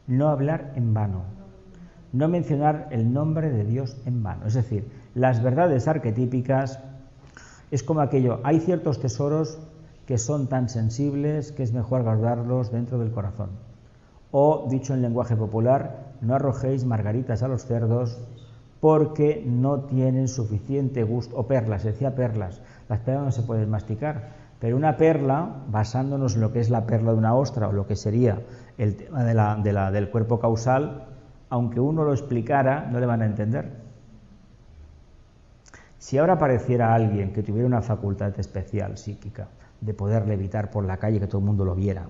No hablar en vano. No mencionar el nombre de Dios en vano. Es decir, las verdades arquetípicas es como aquello, hay ciertos tesoros que son tan sensibles que es mejor guardarlos dentro del corazón. O, dicho en lenguaje popular, no arrojéis margaritas a los cerdos porque no tienen suficiente gusto. O perlas, se decía perlas. Las perlas no se pueden masticar, pero una perla, basándonos en lo que es la perla de una ostra o lo que sería el tema del cuerpo causal, aunque uno lo explicara, no le van a entender. Si ahora apareciera alguien que tuviera una facultad especial psíquica de poder levitar por la calle, que todo el mundo lo viera,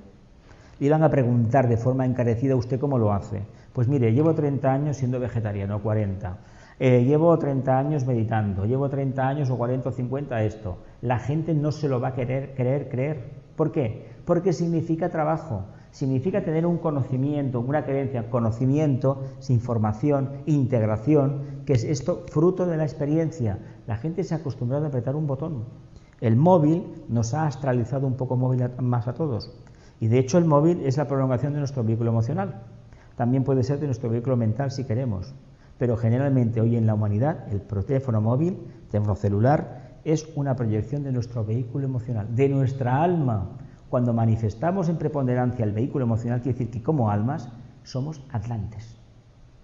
le iban a preguntar de forma encarecida, ¿usted cómo lo hace? Pues mire, llevo 30 años siendo vegetariano, 40. Llevo 30 años meditando, llevo 30 años o 40 o 50 esto. La gente no se lo va a creer. ¿Por qué? Porque significa trabajo, significa tener un conocimiento, una creencia, conocimiento, información, integración, que es esto fruto de la experiencia. La gente se ha acostumbrado a apretar un botón. El móvil nos ha astralizado un poco más a todos. Y de hecho el móvil es la prolongación de nuestro vehículo emocional. También puede ser de nuestro vehículo mental si queremos. Pero generalmente hoy en la humanidad el teléfono móvil, teléfono celular, es una proyección de nuestro vehículo emocional, de nuestra alma. Cuando manifestamos en preponderancia el vehículo emocional, quiere decir que como almas somos atlantes.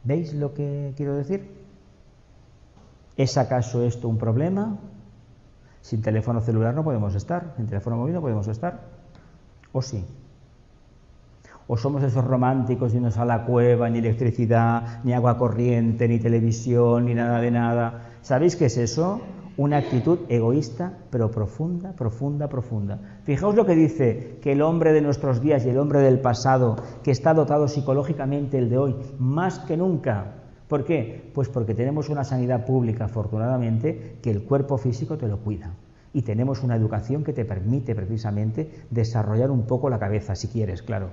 ¿Veis lo que quiero decir? ¿Es acaso esto un problema? Sin teléfono celular no podemos estar, sin teléfono móvil no podemos estar. ¿O sí? ¿O somos esos románticos de irnos a la cueva, ni electricidad, ni agua corriente, ni televisión, ni nada de nada? ¿Sabéis qué es eso? Una actitud egoísta, pero profunda. Fijaos lo que dice que el hombre de nuestros días y el hombre del pasado, que está dotado psicológicamente el de hoy, más que nunca. ¿Por qué? Pues porque tenemos una sanidad pública, afortunadamente, que el cuerpo físico te lo cuida. Y tenemos una educación que te permite precisamente desarrollar un poco la cabeza, si quieres, claro.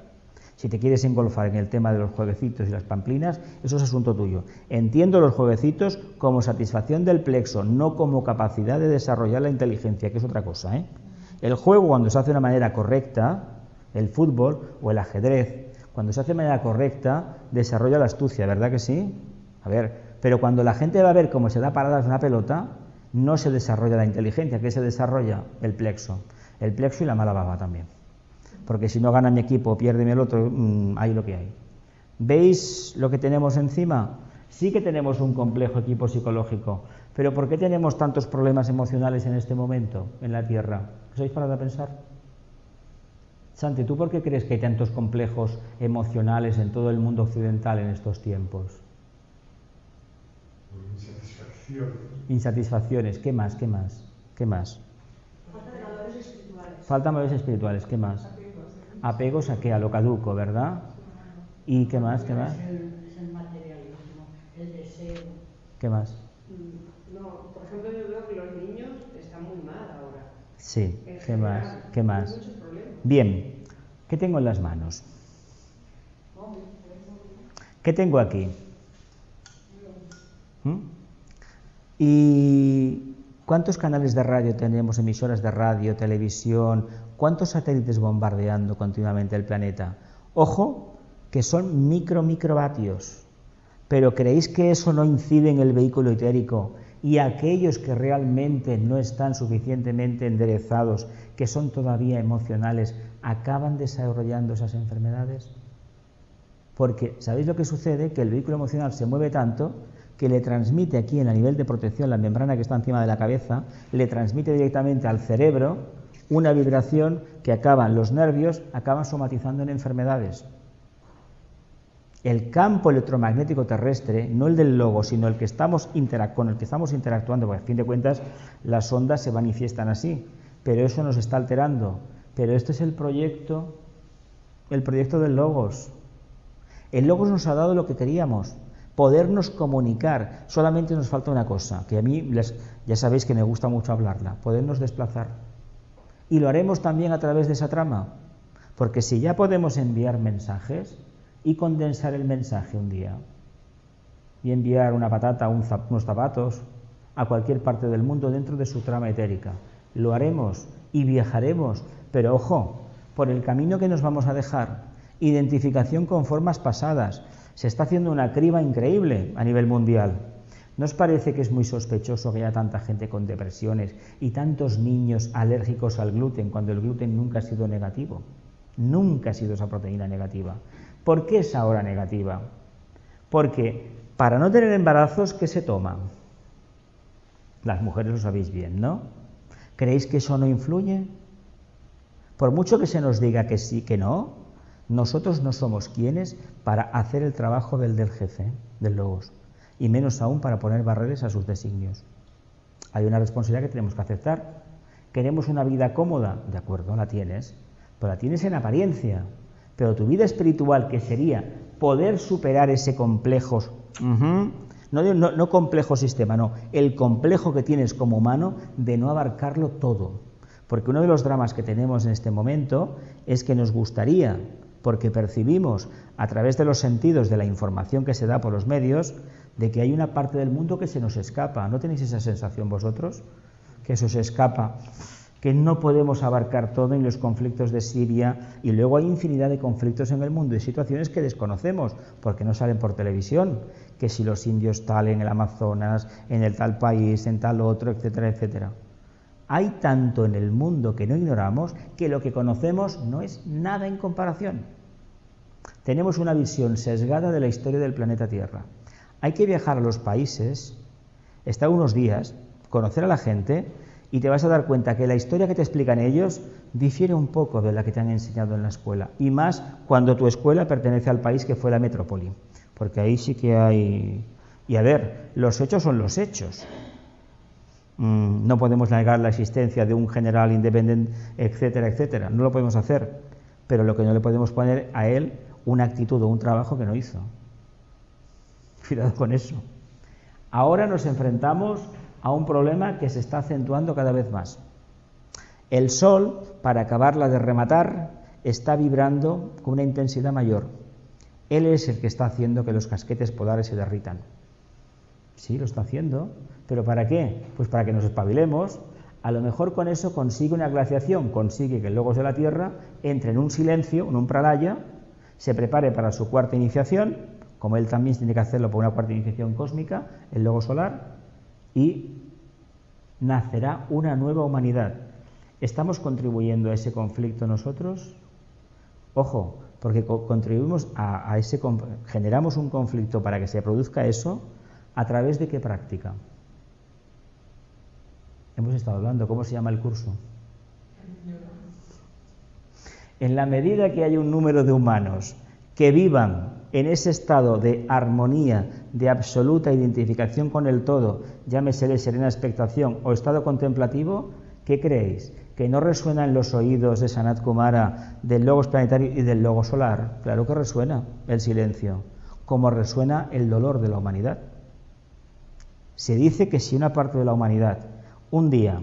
Si te quieres engolfar en el tema de los jueguecitos y las pamplinas, eso es asunto tuyo. Entiendo los jueguecitos como satisfacción del plexo, no como capacidad de desarrollar la inteligencia, que es otra cosa, ¿eh? El juego, cuando se hace de una manera correcta, el fútbol o el ajedrez, cuando se hace de manera correcta, desarrolla la astucia, ¿verdad que sí? A ver, pero cuando la gente va a ver cómo se da paradas una pelota, no se desarrolla la inteligencia. ¿Qué se desarrolla? El plexo y la mala baba también. Porque si no gana mi equipo o pierde el otro, hay lo que hay. ¿Veis lo que tenemos encima? Sí que tenemos un complejo equipo psicológico, pero ¿por qué tenemos tantos problemas emocionales en este momento en la Tierra? ¿Os habéis parado a pensar? Santi, ¿tú por qué crees que hay tantos complejos emocionales en todo el mundo occidental en estos tiempos? Insatisfacciones. ¿Qué más? Falta de valores espirituales. Faltan valores espirituales. ¿Qué más? Apegos a qué, a lo caduco, ¿verdad? ¿Y qué más? Es el materialismo, el deseo. ¿Qué más? No, por ejemplo, yo veo que los niños están muy mal ahora. Sí, En ¿qué más? general, ¿Qué más? hay muchos problemas. Bien, ¿qué tengo en las manos? ¿Qué tengo aquí? ¿Y cuántos canales de radio tenemos, emisoras de radio, televisión? ¿Cuántos satélites bombardeando continuamente el planeta? Ojo, que son microvatios, pero ¿creéis que eso no incide en el vehículo etérico? Y aquellos que realmente no están suficientemente enderezados, que son todavía emocionales, acaban desarrollando esas enfermedades. Porque, ¿sabéis lo que sucede? Que el vehículo emocional se mueve tanto que le transmite aquí en el nivel de protección, la membrana que está encima de la cabeza, le transmite directamente al cerebro una vibración que acaban los nervios, acaban somatizando en enfermedades. El campo electromagnético terrestre, no el del logo, sino el que estamos con el que estamos interactuando, porque a fin de cuentas las ondas se manifiestan así, pero eso nos está alterando. Pero este es el proyecto del Logos. El Logos nos ha dado lo que queríamos, podernos comunicar. Solamente nos falta una cosa, que a mí ya sabéis que me gusta mucho hablarla, podernos desplazar. Y lo haremos también a través de esa trama, porque si ya podemos enviar mensajes y condensar el mensaje un día, y enviar una patata, unos zapatos, a cualquier parte del mundo dentro de su trama etérica, lo haremos y viajaremos, pero ojo, por el camino que nos vamos a dejar, identificación con formas pasadas. Se está haciendo una criba increíble a nivel mundial. ¿No os parece que es muy sospechoso que haya tanta gente con depresiones y tantos niños alérgicos al gluten cuando el gluten nunca ha sido negativo? Nunca ha sido esa proteína negativa. ¿Por qué es ahora negativa? Porque para no tener embarazos, ¿qué se toma? Las mujeres lo sabéis bien, ¿no? ¿Creéis que eso no influye? Por mucho que se nos diga que sí, que no, nosotros no somos quienes para hacer el trabajo del jefe, del Logos, y menos aún para poner barreras a sus designios. Hay una responsabilidad que tenemos que aceptar. ¿Queremos una vida cómoda? De acuerdo, la tienes, pero la tienes en apariencia. Pero tu vida espiritual, que sería poder superar ese complejo, no complejo sistema, no, el complejo que tienes como humano de no abarcarlo todo. Porque uno de los dramas que tenemos en este momento es que nos gustaría, porque percibimos a través de los sentidos de la información que se da por los medios, de que hay una parte del mundo que se nos escapa. ¿No tenéis esa sensación vosotros? Que eso se escapa, que no podemos abarcar todo en los conflictos de Siria, y luego hay infinidad de conflictos en el mundo y situaciones que desconocemos porque no salen por televisión, que si los indios tal en el Amazonas, en el tal país, en tal otro, etcétera, etcétera. Hay tanto en el mundo que no ignoramos que lo que conocemos no es nada en comparación. Tenemos una visión sesgada de la historia del planeta Tierra. Hay que viajar a los países, estar unos días, conocer a la gente, y te vas a dar cuenta que la historia que te explican ellos difiere un poco de la que te han enseñado en la escuela, y más cuando tu escuela pertenece al país que fue la metrópoli, porque ahí sí que hay... Y a ver, los hechos son los hechos. No podemos negar la existencia de un general independiente, etcétera, etcétera, no lo podemos hacer, pero lo que no le podemos poner a él una actitud o un trabajo que no hizo. Cuidado con eso. Ahora nos enfrentamos a un problema que se está acentuando cada vez más. El Sol, para acabarla de rematar, está vibrando con una intensidad mayor. Él es el que está haciendo que los casquetes polares se derritan. Sí, lo está haciendo, pero ¿para qué? Pues para que nos espabilemos. A lo mejor con eso consigue una glaciación, consigue que el Logos de la Tierra entre en un silencio, en un pralaya, se prepare para su cuarta iniciación, como él también tiene que hacerlo por una cuarta iniciación cósmica, el Logo solar, y nacerá una nueva humanidad. ¿Estamos contribuyendo a ese conflicto nosotros? Ojo, porque contribuimos a ese, generamos un conflicto para que se produzca eso. ¿A través de qué práctica? Hemos estado hablando, ¿cómo se llama el curso? En la medida que haya un número de humanos que vivan en ese estado de armonía, de absoluta identificación con el todo, llámese de serena expectación o estado contemplativo, ¿qué creéis? ¿Que no resuena en los oídos de Sanat Kumara, del Logos planetario y del Logos solar? Claro que resuena el silencio, como resuena el dolor de la humanidad. Se dice que si una parte de la humanidad un día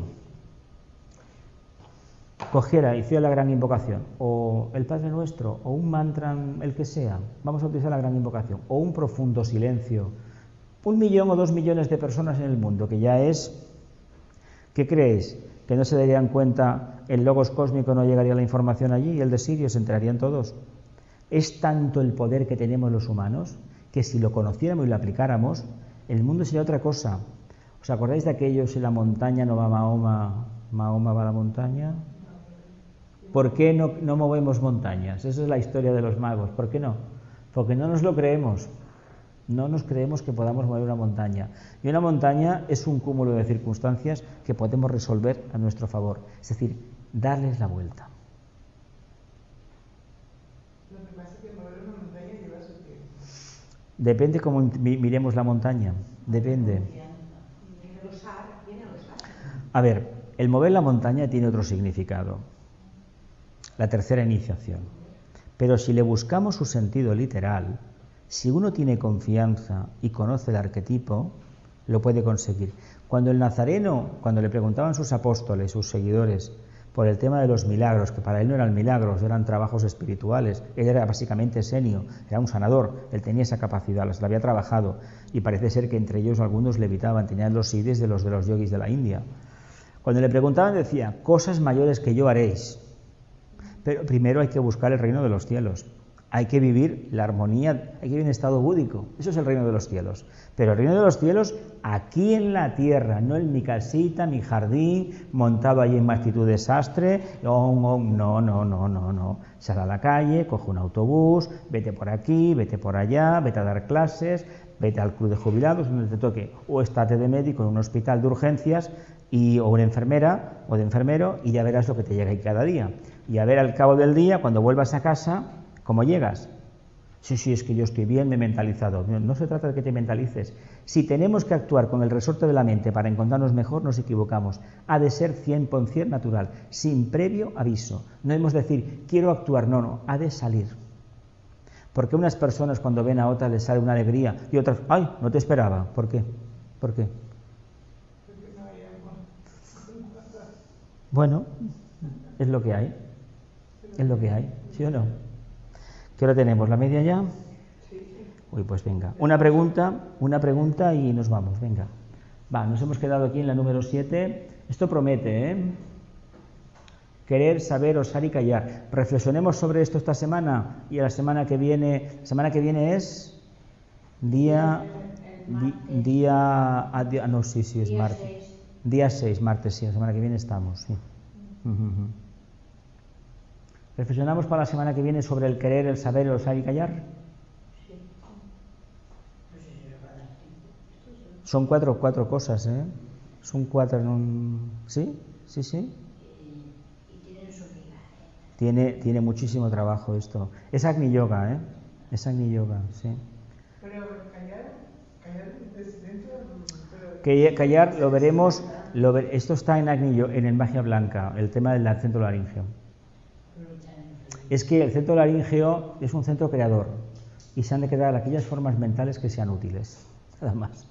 cogiera, hiciera la gran invocación, o el Padre Nuestro, o un mantra, el que sea, vamos a utilizar la gran invocación, o un profundo silencio, 1 millón o 2 millones de personas en el mundo, que ya es, ¿qué creéis? ¿Que no se darían cuenta, el logos cósmico no llegaría la información allí y el desirio se enterarían todos? Es tanto el poder que tenemos los humanos, que si lo conociéramos y lo aplicáramos, el mundo sería otra cosa. ¿Os acordáis de aquello, si la montaña no va a Mahoma, Mahoma va a la montaña? ¿Por qué no movemos montañas? Esa es la historia de los magos. ¿Por qué no? Porque no nos lo creemos. No nos creemos que podamos mover una montaña. Y una montaña es un cúmulo de circunstancias que podemos resolver a nuestro favor. Es decir, darles la vuelta. Lo que pasa es que mover una montaña lleva su tiempo. Depende cómo miremos la montaña. Depende. A ver, el mover la montaña tiene otro significado. La tercera iniciación. Pero si le buscamos su sentido literal, si uno tiene confianza y conoce el arquetipo, lo puede conseguir. Cuando el nazareno, cuando le preguntaban sus apóstoles, sus seguidores, por el tema de los milagros, que para él no eran milagros, eran trabajos espirituales, él era básicamente esenio, era un sanador, él tenía esa capacidad, la había trabajado, y parece ser que entre ellos algunos levitaban, tenían los siddhis de los yogis de la India. Cuando le preguntaban decía, cosas mayores que yo haréis, pero primero hay que buscar el reino de los cielos. Hay que vivir la armonía, hay que vivir en estado búdico. Eso es el reino de los cielos. Pero el reino de los cielos aquí en la tierra, no en mi casita, mi jardín, montado allí en mi actitud de sastre. No. Sal a la calle, coge un autobús, vete por aquí, vete por allá, vete a dar clases, vete al club de jubilados, donde te toque, o estate de médico en un hospital de urgencias, o una enfermera o de enfermero, y ya verás lo que te llega ahí cada día. Y a ver al cabo del día, cuando vuelvas a casa, ¿cómo llegas? Sí, es que yo estoy bien, me he mentalizado. No se trata de que te mentalices. Si tenemos que actuar con el resorte de la mente para encontrarnos mejor, nos equivocamos. Ha de ser 100% natural, sin previo aviso. No hemos de decir, quiero actuar, no, ha de salir. Porque unas personas cuando ven a otras les sale una alegría y otras, ¡ay, no te esperaba! ¿Por qué? Bueno, es lo que hay. Es lo que hay, ¿sí o no? ¿Qué hora tenemos? ¿La media ya? Uy, pues venga. Una pregunta y nos vamos, venga. Nos hemos quedado aquí en la número 7. Esto promete, ¿eh? Querer, saber, osar y callar. Reflexionemos sobre esto esta semana y la semana que viene es es martes. Día 6, martes, sí, la semana que viene estamos, sí. ¿Reflexionamos para la semana que viene sobre el querer, el saber, el osar y callar? Sí. Son cuatro cosas, ¿eh? Son 4 en un... ¿Sí? Y tienen su vida, Tiene muchísimo trabajo esto. Es Agni Yoga, ¿eh? Es Agni Yoga, sí. Pero callar es dentro... Callar lo veremos... esto está en Agni Yoga, en el Magia Blanca, el tema del centro laríngeo. Es que el centro laríngeo es un centro creador y se han de quedar aquellas formas mentales que sean útiles, nada más.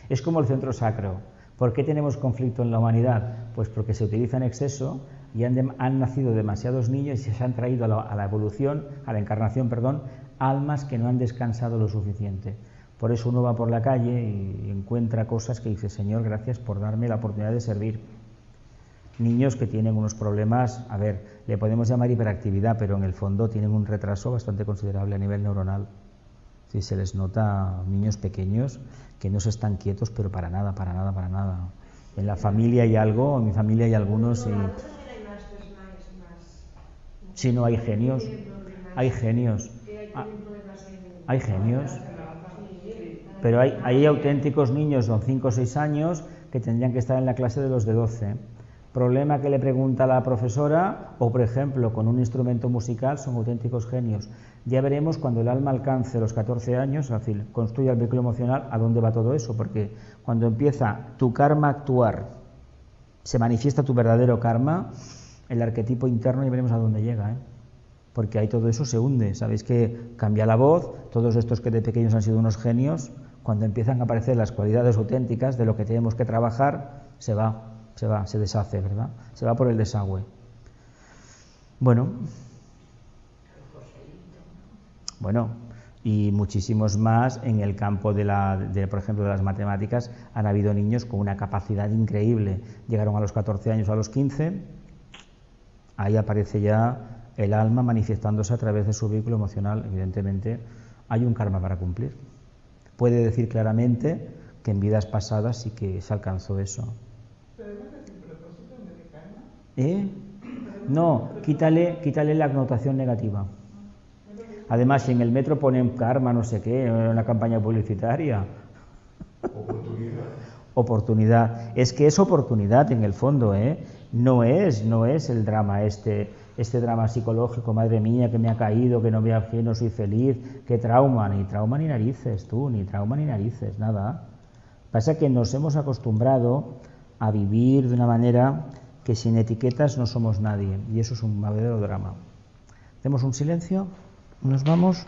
Es como el centro sacro. ¿Por qué tenemos conflicto en la humanidad? Pues porque se utiliza en exceso y han nacido demasiados niños y se han traído a la evolución, a la encarnación, almas que no han descansado lo suficiente. Por eso uno va por la calle y encuentra cosas que dice, Señor, gracias por darme la oportunidad de servir. Niños que tienen unos problemas, le podemos llamar hiperactividad, pero en el fondo tienen un retraso bastante considerable a nivel neuronal. Sí, se les nota niños pequeños que no se están quietos, pero para nada. En la familia hay algo, en mi familia hay algunos y... Sí, no, hay genios. Pero hay auténticos niños de 5 o 6 años que tendrían que estar en la clase de los de 12. Problema que le pregunta la profesora, o por ejemplo con un instrumento musical, son auténticos genios. Ya veremos cuando el alma alcance los 14 años, es decir, construya el vehículo emocional, a dónde va todo eso, porque cuando empieza tu karma a actuar, se manifiesta tu verdadero karma, el arquetipo interno, y veremos a dónde llega, ¿eh? Porque ahí todo eso se hunde. Sabéis que cambia la voz, todos estos que de pequeños han sido unos genios, cuando empiezan a aparecer las cualidades auténticas de lo que tenemos que trabajar, se deshace, ¿verdad? Se va por el desagüe. Bueno, y muchísimos más en el campo por ejemplo, de las matemáticas. Han habido niños con una capacidad increíble. Llegaron a los 14 años, a los 15, ahí aparece ya el alma manifestándose a través de su vehículo emocional. Evidentemente, hay un karma para cumplir. Puede decir claramente que en vidas pasadas sí que se alcanzó eso. ¿Pero además es el propósito en vez de karma? No, quítale la connotación negativa. Además, si en el metro ponen karma, no sé qué, en una campaña publicitaria. Oportunidad. Es que es oportunidad en el fondo, ¿eh? No es el drama este drama psicológico, madre mía, que me ha caído, que no soy feliz, qué trauma, ni narices, nada. Pasa que nos hemos acostumbrado a vivir de una manera que sin etiquetas no somos nadie, y eso es un verdadero drama. ¿Hacemos un silencio? ¿Nos vamos?